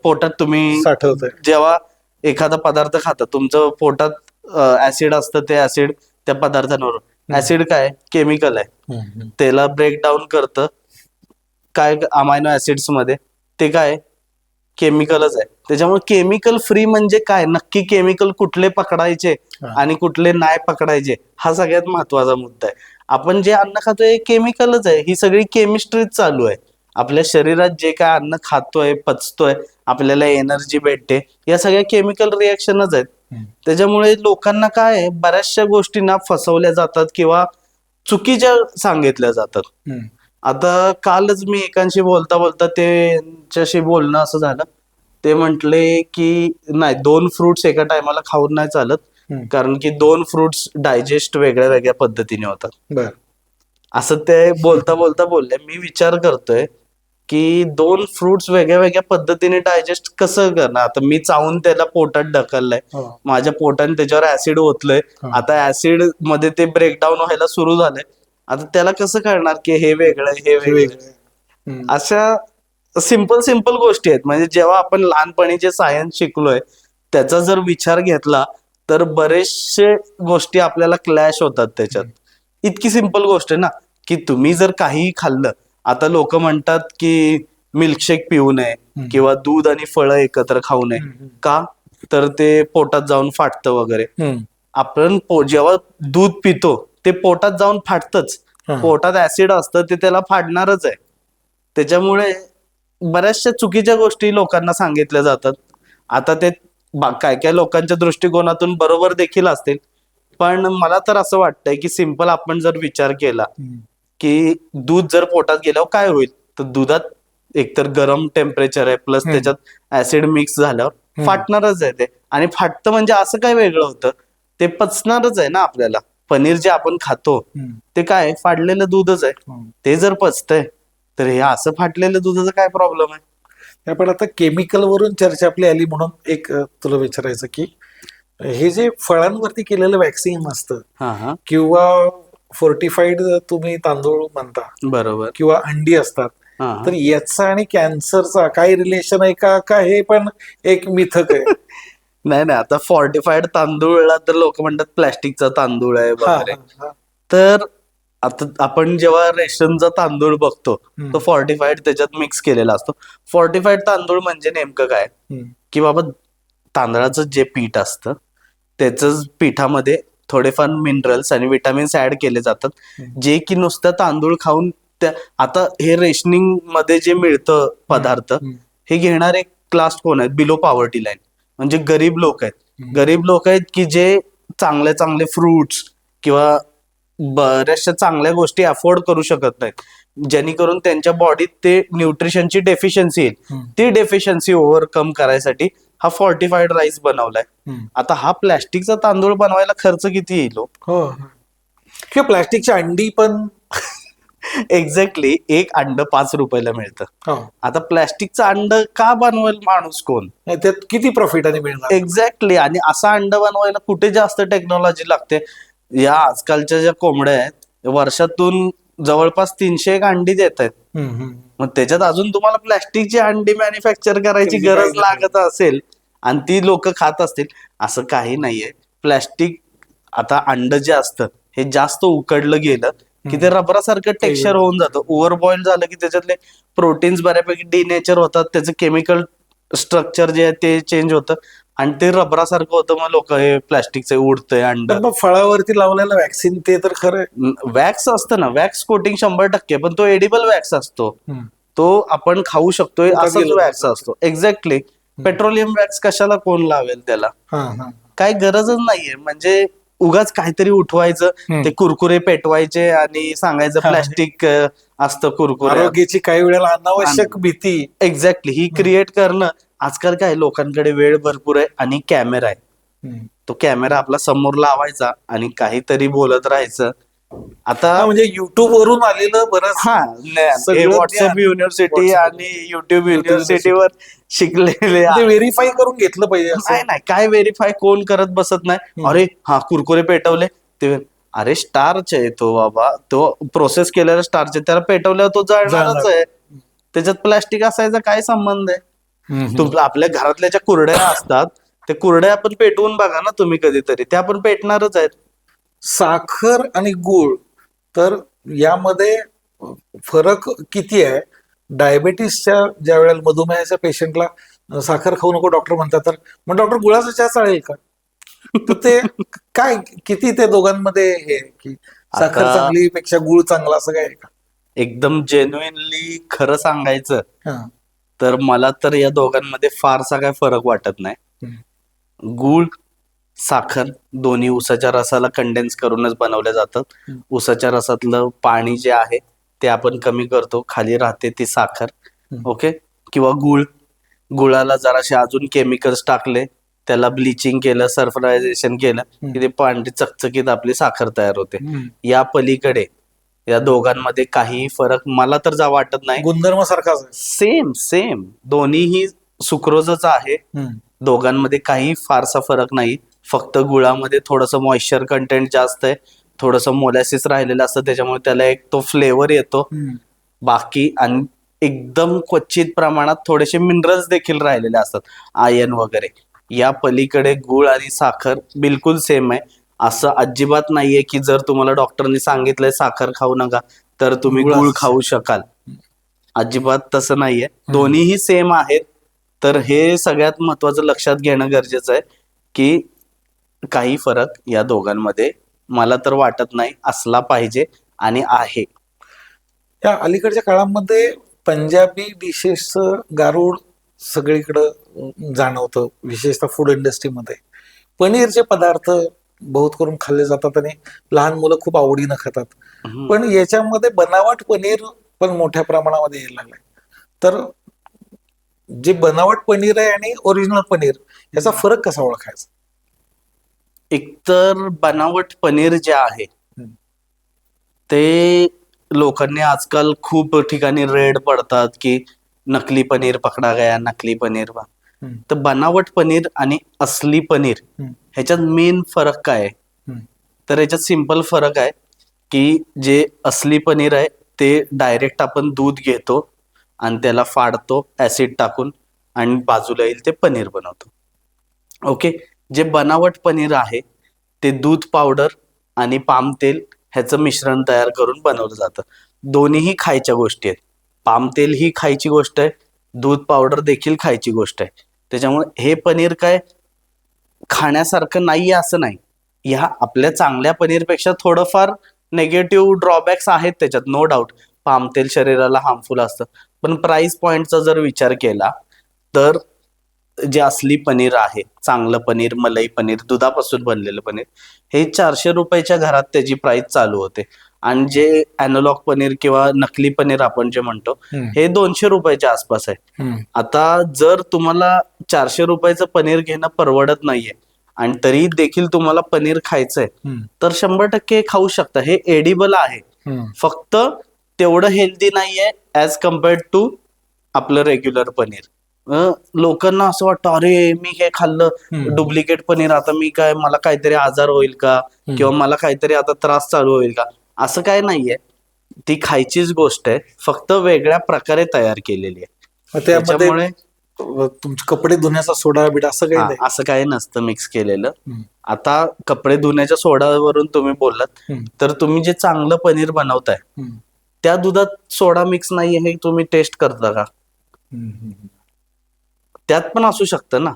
पोटात तुम्ही साठवतंय. जेव्हा एखादा पदार्थ खाता तुमचं पोटात ऍसिड असतं, ते ऍसिड त्या पदार्थांवर, ऍसिड काय केमिकल आहे, हम्म. त्याला ब्रेकडाऊन करतं काय अमायनो ऍसिड्स मध्ये, ते काय केमिकलच आहे. त्याच्यामुळे केमिकल फ्री म्हणजे काय, नक्की केमिकल कुठले पकडायचे हा. आणि कुठले नाही पकडायचे, हा सगळ्यात महत्वाचा मुद्दा आहे. आपण जे अन्न खातोय केमिकलच आहे, ही सगळी केमिस्ट्रीच चालू आहे. आपल्या शरीरात जे काय अन्न खातोय, पचतोय, आपल्याला एनर्जी भेटते, या सगळ्या केमिकल रिएक्शनच आहेत. हम्म. त्याच्यामुळे लोकांना काय बऱ्याचशा गोष्टींना फसवल्या जातात किंवा चुकीच्या सांगितल्या जातात. हम्म. आता कालच मी एकांशी बोलता बोलता त्यांच्याशी बोलणं असं झालं, ते म्हटले की नाही, 2 फ्रुट्स एका टायमाला खाऊन नाही चालत, हम्म. कारण की 2 फ्रुट्स डायजेस्ट वेगळ्या वेगळ्या पद्धतीने होतात. बर. असं ते बोलता बोलता बोलले. मी विचार करतोय की 2 फ्रुट्स वेगळ्या वेगळ्या पद्धतीने डायजेस्ट कसं करणार? आता मी चावून त्याला पोटात ढकललंय, हो. माझ्या पोटाने त्याच्यावर ऍसिड ओतलंय, हा. आता ऍसिड मध्ये ते ब्रेकडाऊन व्हायला सुरू झालंय. आता त्याला कसं कळणार की हे वेगळं हे वेगळं? हम्म. अशा सिंपल गोष्टी आहेत. म्हणजे जेव्हा आपण लहानपणी जे सायन्स शिकलोय त्याचा जर विचार घेतला तर बरेचसे गोष्टी आपल्याला क्लॅश होतात त्याच्यात. इतकी सिंपल गोष्ट आहे ना, की तुम्ही जर काहीही खाल्लं, आता लोक म्हणतात की मिल्कशेक पिऊ नये किंवा दूध आणि फळं एकत्र खाऊ नये, का तर ते पोटात जाऊन फाटतं वगैरे. हम्म. आपण जेव्हा दूध पितो ते पोटात जाऊन फाटतच, हा. पोटात ऍसिड असतं ते त्याला फाडणारच आहे. त्याच्यामुळे बऱ्याचशा चुकीच्या गोष्टी लोकांना सांगितल्या जातात. आता ते काय काय लोकांच्या दृष्टिकोनातून बरोबर देखील असतील, पण मला तर असं वाटतंय की सिंपल आपण जर विचार केला की दूध जर पोटात गेल्यावर काय होईल, तर दुधात एकतर गरम टेम्परेचर आहे, प्लस त्याच्यात ऍसिड मिक्स झाल्यावर फाटणारच आहे ते. आणि फाटतं म्हणजे असं काय वेगळं होतं, ते पचणारच आहे ना आपल्याला. पनीर जे आपण खातो ते काय फाडलेलं दूधच आहे, ते जर पचतंय तर हे असं फाटलेलं दुधाचा काय प्रॉब्लेम आहे? पण आता केमिकल वरून चर्चा आपली आली म्हणून एक तुला विचारायचं की हे जे फळांवरती केलेलं वॅक्सिन असतं हा हा किंवा फोर्टिफाईड तुम्ही तांदूळ म्हणता, बरोबर. किंवा अंडी असतात, हा. तर याचा आणि कॅन्सरचा काही रिलेशन आहे का हे पण एक मिथक आहे. नाही नाही, आता फॉर्टिफाईड तांदूळला तर लोक म्हणतात प्लॅस्टिकचा तांदूळ आहे हा, वगैरे. हा, हा. तर आता आपण जेव्हा रेशनचा तांदूळ बघतो हम्म. तो फॉर्टिफाईड त्याच्यात मिक्स केलेला असतो. फॉर्टिफाईड तांदूळ म्हणजे नेमकं काय, हम्म. की बाबा तांदळाचं जे पीठ असतं त्याच पिठामध्ये थोडेफार मिनरल्स आणि विटामिन्स ऍड केले जातात, जे की नुसतं तांदूळ खाऊन त्या आता हे रेशनिंग मध्ये जे मिळतं पदार्थ, हम्म. हे घेणारे क्लास कोण आहेत, बिलो पॉवर्टी लाईन, म्हणजे गरीब लोक आहेत. हम्म. गरीब लोक आहेत की जे चांगले चांगले फ्रुट्स किंवा बऱ्याचशा चांगल्या गोष्टी अफोर्ड करू शकत नाहीत, जेणेकरून त्यांच्या बॉडीत ते न्यूट्रिशनची डेफिशियन्सी येईल. हम्म. ती डेफिशियन्सी ओव्हरकम करायसाठी हा फॉर्टिफाईड राईस बनवलाय. हम्म. आता हा प्लॅस्टिकचा तांदूळ बनवायला खर्च किती येईल हो? हो, किंवा प्लास्टिकची अंडी पण. एक्झॅक्टली, एक अंड 5 रुपयाला मिळतं. हो. आता प्लॅस्टिकचं अंड का बनवेल माणूस कोण? नाही, त्यात किती प्रॉफिटाने मिळणार. एक्झॅक्टली. आणि असा अंड बनवायला कुठे जास्त टेक्नॉलॉजी लागते? या आजकालच्या ज्या कोंबड्या आहेत वर्षातून जवळपास 300 एक अंडी देत आहेत. हम्म. हम्म. मग त्याच्यात अजून तुम्हाला प्लॅस्टिकची अंडी मॅन्युफॅक्चर करायची त्याची गरज काही लागत असेल आणि ती लोक खात असतील, असं काही नाहीये. प्लॅस्टिक, आता अंड जे असतं हे जास्त उकडलं गेलं की ते रबरासारखं टेक्स्चर होऊन जातं. ओव्हर बॉईल झालं की त्याच्यातले प्रोटीन्स बऱ्यापैकी डिनेचर होतात, त्याचं केमिकल स्ट्रक्चर जे आहे ते चेंज होतं आणि ते रबरासारखं होतं. मग लोक हे प्लॅस्टिकचे उडतंय अंड. पण मग फळावरती लावलेलं वॅक्सिन ते तर खरं आहे. वॅक्स असतं ना, वॅक्स कोटिंग 100%, पण तो एडिबल वॅक्स असतो, हम्म. तो आपण खाऊ शकतोय पोटात असाच गेलं वॅक्स जातं. असतो. एक्झॅक्टली. पेट्रोलियम वॅक्स कशाला कोण लावेल त्याला? हा, हा. काही गरजच नाहीये. म्हणजे उगाच काहीतरी उठवायचं, हम्म. ते कुरकुरे पेटवायचे आणि सांगायचं हा. प्लॅस्टिक असतं कुरकुरे. आरोग्याची काही वेळेला अनावश्यक भीती. एक्झॅक्टली, ही क्रिएट करणं. आजकाल काय लोकांकडे वेळ भरपूर आहे आणि कॅमेरा आहे, हम्म. तो कॅमेरा आपला समोर लावायचा आणि काहीतरी बोलत राहायचं. आता हा, म्हणजे युट्यूब वरून आलेलं बरंच. हा, सगळं व्हॉट्सअप ज्ञान. University WhatsApp. आणि युट्यूब युनिव्हर्सिटीवर शिकलेले ते व्हेरीफाय करून घेतलं पाहिजे असं. नाही नाही, काय व्हेरीफाय कोण करत बसत नाही. हम्म. अरे हा कुरकुरे पेटवले ते, अरे स्टार्च आहे तो बाबा, तो प्रोसेस केलेला स्टार्च आहे, त्याला पेटवल्यावर तो जळणारच जळणार. आहे. त्याच्यात प्लास्टिक असायचा काय संबंध आहे? हम्म. आपल्या घरातल्या ज्या कुरड्या असतात त्या कुरड्या आपण पेटवून बघा ना तुम्ही कधीतरी, त्या आपण पेटणारच आहेत. साखर आणि गुळ, तर यामध्ये फरक किती आहे? डायबेटीसच्या ज्या वेळेला मधुमेहाच्या पेशंटला साखर खाऊ नको डॉक्टर म्हणतात, तर मग डॉक्टर गुळाचा चहा चालेल का? तर ते काय, किती ते दोघांमध्ये हे आहे की साखर आता- चांगली पेक्षा गुळ चांगला, असं काय आहे का? एकदम जेन्युइनली खरं सांगायचं हा. तर मला तर या दोघांमध्ये फारसा काय फरक वाटत नाही. हम्म. गूळ, साखर दोन्ही उसाच्या रसाला कंडेन्स करूनच बनवल्या जातात. हम्म. उसाच्या रसातलं पाणी जे आहे ते आपण कमी करतो, खाली राहते ती साखर. हम्म. ओके. किंवा गूळ, गुळाला जराशे अजून केमिकल्स टाकले, त्याला ब्लिचिंग केलं, सल्फरायझेशन केलं की ते पांढरी चकचकीत आपली साखर तयार होते. हम्म. या पलीकडे या दोघांमध्ये काही फरक मला तर वाटत नाही. गुणधर्म सारखाच आहे. सेम सेम, दोन्हीही सुक्रोजच आहे. हम्म. दोघांमध्ये काही फारसा फरक नाही. फक्त गुळामध्ये थोडंसं मॉइश्चर कंटेंट जास्त आहे, थोडंसं मोलॅसिस राहिलेलं असतं, त्याच्यामुळे त्याला एक तो फ्लेवर येतो. हम्म. बाकी आणि एकदम क्वचित प्रमाणात थोडेसे मिनरल्स देखील राहिलेले असतात, आयर्न वगैरे. या पलीकडे गुळ आणि साखर बिलकुल सेम आहे. असं अजिबात नाहीये की जर तुम्हाला डॉक्टरनी सांगितलंय साखर खाऊ नका तर तुम्ही गुळच. गुळ खाऊ शकाल. अजिबात तसं नाहीये, दोन्हीही सेम आहेत. तर हे सगळ्यात महत्वाचं लक्षात घेणं गरजेचं आहे की काही फरक या दोघांमध्ये मला तर वाटत नाही असला पाहिजे आणि आहे. या अलीकडच्या काळामध्ये पंजाबी डिशेसचं गारूड सगळीकडं जाणवतं, विशेषतः फूड इंडस्ट्रीमध्ये. पनीरचे पदार्थ बहुत करून खाल्ले जातात आणि लहान मुलं खूप आवडीनं खातात. पण याच्यामध्ये बनावट पनीर पण मोठ्या प्रमाणामध्ये यायला लागलंय. तर जे बनावट पनीर आहे आणि ओरिजिनल पनीर, याचा फरक कसा ओळखायचा? एकतर बनावट पनीर जे आहे ते लोकांनी आजकाल खूप ठिकाणी रेड पडतात की नकली पनीर पकडा गया, नकली पनीर. तर बनावट पनीर आणि असली पनीर ह्याच्यात मेन फरक काय आहे? तर ह्याच्यात सिंपल फरक आहे की जे असली पनीर आहे ते डायरेक्ट आपण दूध घेतो, आणि त्याला फाडतो ऍसिड टाकून आणि बाजूला येईल ते पनीर बनवतो. ओके, जे बनावट पनीर आहे ते दूध पावडर आणि पाम तेल ह्याचं मिश्रण तयार करून बनवलं जातं. दोन्हीही खायच्या गोष्टी आहेत. पाम तेल ही खायची गोष्ट आहे, दूध पावडर देखील खायची गोष्ट आहे. त्याच्यामुळे हे पनीर काय खाण्यासारखं नाहीये असं नाही. ह्या आपल्या चांगल्या पनीरपेक्षा थोडंफार नेगेटिव्ह ड्रॉबॅक्स आहेत त्याच्यात, नो डाऊट. पाम तेल शरीराला हार्मफुल असतं, पण प्राइस पॉइंटचा जर विचार केला तर जे असली पनीर आहे, चांगलं पनीर, मलाई पनीर, दुधापासून बनलेलं पनीर, हे 400 रुपयाच्या घरात त्याची प्राइस चालू होते. आणि जे अॅनालॉग पनीर किंवा नकली पनीर आपण जे म्हणतो हे 200 रुपयाच्या आसपास आहे. आता जर तुम्हाला 400 रुपयाचं पनीर घेणं परवडत नाहीये आणि तरी देखील तुम्हाला पनीर खायचंय तर 100% खाऊ शकता. हे एडिबल आहे, फक्त तेवढं हेल्दी नाहीये ऍज कम्पेअर्ड टू आपलं रेग्युलर पनीर. लोकांना असं वाटतं अरे मी हे खाल्लं डुप्लिकेट पनीर, आता मी काय, मला काहीतरी आजार होईल का किंवा मला काहीतरी आता त्रास चालू होईल का. असं काय नाहीये, ती खायचीच गोष्ट आहे, फक्त वेगळ्या प्रकारे तयार केलेली आहे. त्याच्यामुळे तुमचे कपडे धुण्याचा सोडा बिडा असं काही नाही? असं काही नसतं मिक्स केलेलं. आता कपडे धुण्याच्या सोडावरून तुम्ही बोललात, तर तुम्ही जे चांगलं पनीर बनवताय त्या दुधात सोडा मिक्स नाहीये हे तुम्ही टेस्ट करता का? त्यात पण असू शकतं ना.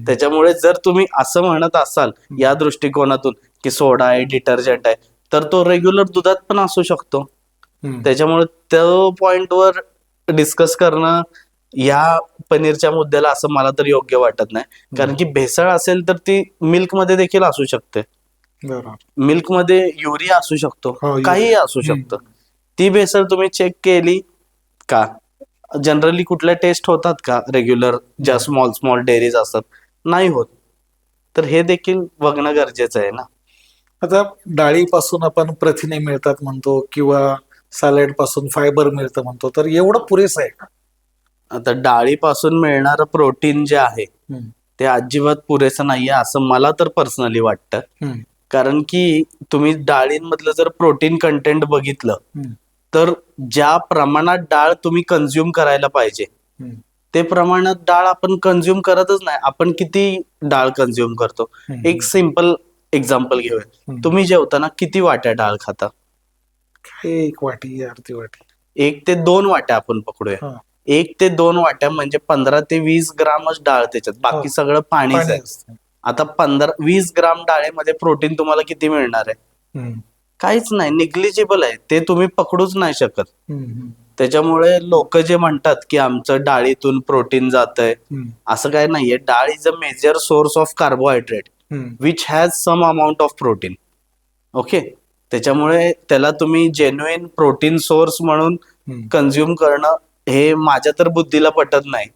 त्याच्यामुळे जर तुम्ही असं म्हणत असाल या दृष्टिकोनातून की सोडा आहे, डिटर्जंट आहे, तर तो रेग्युलर दुधात पण असू शकतो. त्याच्यामुळे त्या पॉइंटवर डिस्कस करणं या पनीरच्या मुद्द्याला असं मला तर योग्य वाटत नाही. कारण की भेसळ असेल तर ती मिल्क मध्ये देखील असू शकते. मिल्क मध्ये युरिया असू शकतो, काहीही असू शकतं. ती भेसळ तुम्ही चेक केली का? जनरली कुठल्या टेस्ट होतात का रेग्युलर ज्या स्मॉल स्मॉल डेअरीज असतात? नाही होत. तर हे देखील बघणं गरजेचं आहे ना. आता डाळीपासून आपण प्रथिने मिळतात म्हणतो किंवा सॅलड पासून फायबर मिळतं म्हणतो, तर एवढं पुरेसं आहे का? आता डाळीपासून मिळणारं प्रोटीन जे आहे ते अजिबात पुरेसं नाहीये असं मला तर पर्सनली वाटतं. कारण की तुम्ही डाळींमधलं जर प्रोटीन कंटेंट बघितलं तर ज्या प्रमाणात डाळ तुम्ही कन्झ्युम करायला पाहिजे ते प्रमाणात डाळ आपण कन्झ्युम करतच नाही. आपण किती डाळ कन्झ्युम करतो? एक सिंपल एक्झाम्पल घेऊया. तुम्ही जेवताना किती वाट्या डाळ खाता? 1 वाटी, अर्धी वाटी, 1 ते 2 वाट्या आपण पकडूया. 1 ते 2 वाट्या म्हणजे 15 ते 20 ग्रामच डाळ त्याच्यात, बाकी सगळं पाणीच आहे. आता 15-20 ग्राम डाळेमध्ये प्रोटीन तुम्हाला किती मिळणार आहे? काहीच नाही, निग्लिजिबल आहे. ते तुम्ही पकडूच नाही शकत. त्याच्यामुळे लोक जे म्हणतात की आमचं डाळीतून प्रोटीन जातंय, असं काय नाहीये. Dal is a major source of carbohydrate which has some amount of protein. Okay, त्याच्यामुळे त्याला तुम्ही जेन्युइन प्रोटीन सोर्स म्हणून कन्झ्युम करणं हे माझ्या तर बुद्धीला पटत नाही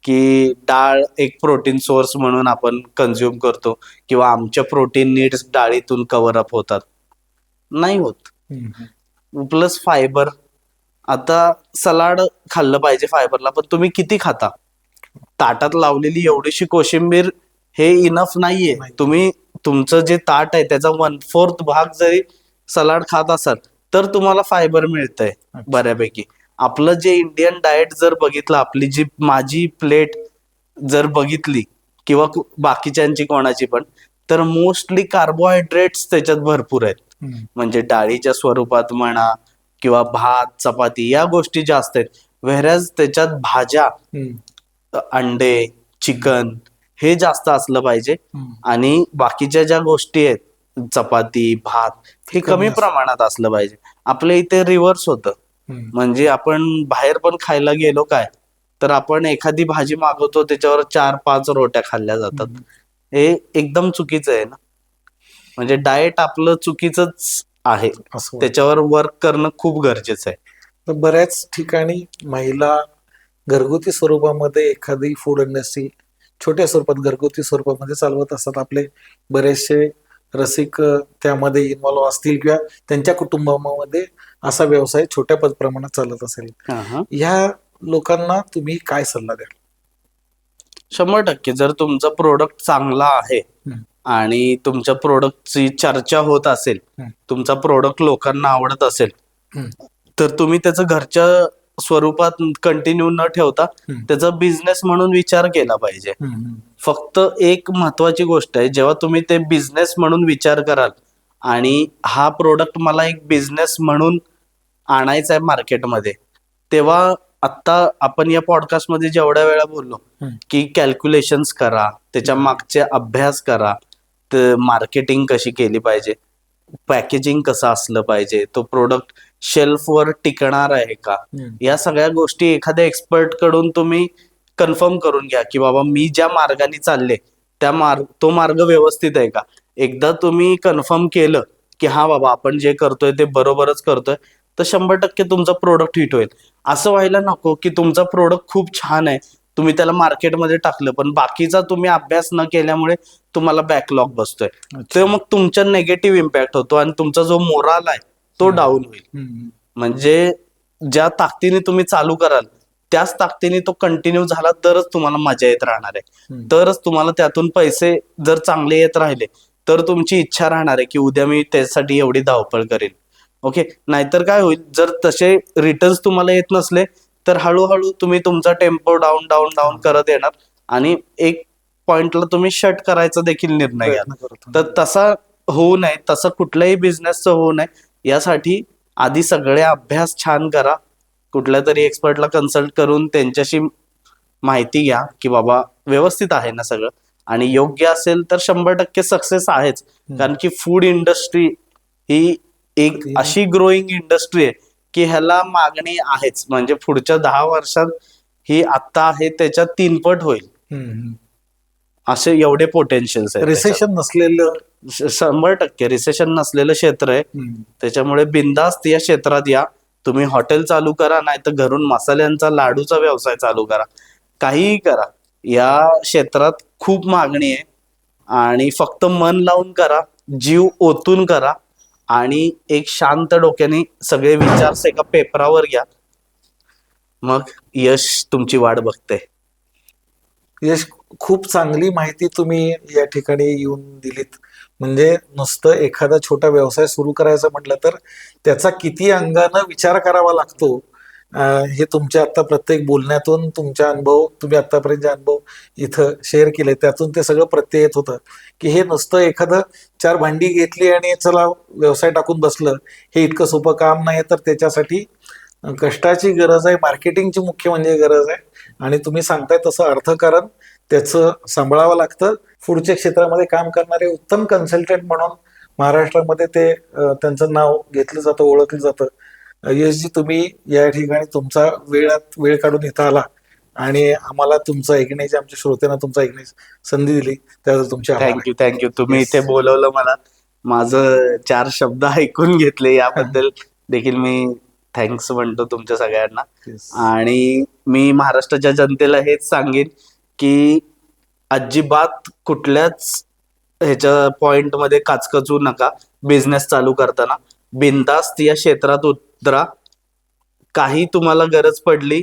की डाळ एक प्रोटीन सोर्स म्हणून आपण कन्झ्युम करतो किंवा आमच्या प्रोटीन नीड्स डाळीतून कव्हर अप होतात. नाही होत. प्लस फायबर, आता सलाड खाल्लं पाहिजे फायबरला, पण तुम्ही किती खाता? ताटात लावलेली एवढीशी कोशिंबीर हे इनफ नाहीये. तुम्ही तुमचं जे ताट आहे त्याचा 1/4 भाग जरी सलाड खात असाल तर तुम्हाला फायबर मिळतंय बऱ्यापैकी. आपलं जे इंडियन डाएट जर बघितलं, आपली जी माझी प्लेट जर बघितली किंवा बाकीच्यांची कोणाची पण, तर मोस्टली कार्बोहायड्रेट्स त्याच्यात भरपूर आहेत. म्हणजे डाळीच्या स्वरूपात म्हणा किंवा भात, चपाती या गोष्टी जास्त आहेत. व्हेरॅज त्याच्यात भाज्या, अंडे, चिकन हे जास्त असलं पाहिजे आणि बाकीच्या ज्या गोष्टी आहेत चपाती, भात हे कमी प्रमाणात असलं पाहिजे. आपल्या इथे रिव्हर्स होतं. म्हणजे आपण बाहेर पण खायला गेलो काय तर आपण एखादी भाजी मागवतो त्याच्यावर 4-5 रोट्या खाल्ल्या जातात. हे एकदम चुकीचं आहे ना. म्हणजे डाएट आपलं चुकीचंच आहे, त्याच्यावर वर्क करणं खूप गरजेचं आहे. तर बऱ्याच ठिकाणी महिला घरगुती स्वरूपामध्ये एखादी फूड इंडस्ट्री छोट्या स्वरूपात घरगुती स्वरूपामध्ये चालवत असतात. आपले बरेचसे रसिक त्यामध्ये इन्व्हॉल्व्ह असतील किंवा त्यांच्या कुटुंबामध्ये असा व्यवसाय छोट्या प्रमाणात चालत असेल. ह्या लोकांना तुम्ही काय सल्ला द्याल? 100% जर तुमचा प्रोडक्ट चांगला आहे आणि तुमच्या प्रोडक्टची चर्चा होत असेल, तुमचा प्रोडक्ट लोकांना आवडत असेल, तर तुम्ही त्याचं घरच्या स्वरूपात कंटिन्यू न ठेवता त्याचा बिझनेस म्हणून विचार केला पाहिजे. फक्त एक महत्वाची गोष्ट आहे, जेव्हा तुम्ही ते बिझनेस म्हणून विचार कराल आणि हा प्रोडक्ट मला एक बिझनेस म्हणून आणायचा आहे मार्केटमध्ये, तेव्हा आत्ता आपण या पॉडकास्टमध्ये जेवढ्या वेळा बोललो की कॅल्क्युलेशन्स करा, त्याच्या मागचे अभ्यास करा, तर मार्केटिंग कशी केली पाहिजे, पॅकेजिंग कसं असलं पाहिजे, तो प्रोडक्ट शेल्फवर टिकणार आहे का, या सगळ्या गोष्टी एखाद्या एक्सपर्ट कडून तुम्ही कन्फर्म करून घ्या की बाबा मी ज्या मार्गाने चालले तो मार्ग व्यवस्थित आहे का. एकदा तुम्ही कन्फर्म केलं की हा बाबा आपण जे करतोय ते बरोबरच करतोय, तर 100% तुमचा प्रोडक्ट हिट होईल. असं व्हायला नको की तुमचा प्रोडक्ट खूप छान आहे, तुम्ही त्याला मार्केटमध्ये टाकलं, पण बाकीचा तुम्ही अभ्यास न केल्यामुळे तुम्हाला बॅकलॉग बसतोय, तर मग तुमचा नेगेटिव्ह इम्पॅक्ट होतो आणि तुमचा जो मोराल आहे तो डाऊन होईल. म्हणजे ज्या ताकदीने तुम्ही चालू कराल त्याच ताकदीने तो कंटिन्यू झाला तरच तुम्हाला मजा येत राहणार आहे, तरच तुम्हाला त्यातून पैसे जर चांगले येत राहिले तर तुमची इच्छा राहणार आहे की उद्या मी त्यासाठी एवढी धावपळ करेन. ओके, नाहीतर काय होईल, जर तसे रिटर्न्स तुम्हाला येत नसले तर हळूहळू तुम्ही तुमचा टेम्पो डाऊन डाऊन डाऊन करत येणार आणि एक पॉइंटला तुम्ही शट करायचा देखील निर्णय घ्या. तर तसा होऊ नये, तसं कुठल्याही बिझनेसचं होऊ नये, यासाठी आधी सगळे अभ्यास छान करा, कुठल्या तरी एक्सपर्टला कन्सल्ट करून त्यांच्याशी माहिती घ्या की बाबा व्यवस्थित आहे ना सगळं, आणि योग्य असेल तर 100% सक्सेस आहेच. कारण की फूड इंडस्ट्री ही एक अशी ग्रोईंग इंडस्ट्री आहे की ह्याला मागणी आहेच. म्हणजे पुढच्या 10 वर्षात ही आता आहे त्याच्या 3 पट होईल, असे एवढे पोटेन्शियल्स आहेत. रिसेशन नसलेलं 100% रिसेशन नसलेलं क्षेत्र आहे, त्याच्यामुळे बिंदास्त या क्षेत्रात या. तुम्ही हॉटेल चालू करा, नाही तर घरून मसाल्यांचा लाडूचा व्यवसाय चालू करा, काहीही करा, या क्षेत्रात खूप मागणी आहे. आणि फक्त मन लावून करा, जीव ओतून करा आणि एक शांत डोक्याने सगळे विचार एका पेपरावर घ्या, मग यश तुमची वाट बघते. यश, खूप चांगली माहिती तुम्ही या ठिकाणी येऊन दिलीत. म्हणजे नुसतं एखादा छोटा व्यवसाय सुरू करायचा म्हटलं तर त्याचा किती अंगानं विचार करावा लागतो, हे तुमच्या आता प्रत्येक बोलण्यातून तुमच्या अनुभव, तुम्ही आतापर्यंत जे अनुभव इथं शेअर केले त्यातून ते सगळं प्रत्यय येत होतं की हे नुसतं एखादं 4 भांडी घेतली आणि चला व्यवसाय टाकून बसलं, हे इतकं सोपं काम नाही. तर त्याच्यासाठी कष्टाची गरज आहे, मार्केटिंगची मुख्य म्हणजे गरज आहे, आणि तुम्ही सांगताय तसं अर्थकारण त्याचं सांभाळावं लागतं. फूडच्या क्षेत्रामध्ये काम करणारे उत्तम कन्सल्टंट म्हणून महाराष्ट्रामध्ये ते त्यांचं नाव घेतलं जातं, ओळखलं जातं. यशजी, तुम्ही या ठिकाणी तुमचा वेळ काढून इथं आला आणि आम्हाला तुमचं ऐकण्याची, आमच्या श्रोत्यांना तुमचं ऐकण्याची संधी दिली, त्याबद्दल तुमचे आभार. थँक्यू. तुम्ही इथे बोलवलं मला, माझं 4 शब्द ऐकून घेतले, याबद्दल देखील मी थँक्स म्हणतो तुमच्या सगळ्यांना. आणि मी महाराष्ट्राच्या जनतेला हेच सांगेन की अजिबात कुठल्याच ह्याच्या पॉइंटमध्ये काचकचू नका. बिझनेस चालू करताना बिनधास्त या क्षेत्रात उतरा. काही तुम्हाला गरज पडली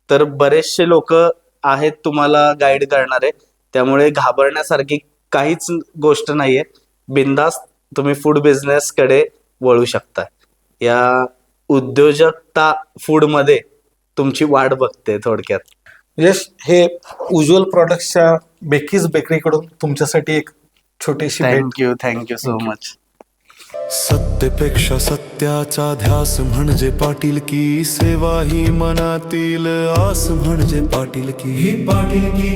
तर बरेचसे लोक आहेत तुम्हाला गाईड करणारे, त्यामुळे घाबरण्यासारखी काहीच गोष्ट नाहीये. बिनधास्त तुम्ही फूड बिझनेस कडे वळू शकता. या उद्योजकता फूडमध्ये तुमची वाट बघते थोडक्यात. यश, हे उज्ज्वल प्रॉडक्ट्सच्या बेकीज बेकरीकडून तुमच्यासाठी एक छोटीशी भेट. Thank you so much. सत्तेपेक्षा सत्याचा ध्यास म्हणजे पाटीलकी, सेवा ही मनातील आस म्हणजे पाटीलकी. ही पाटीलकी.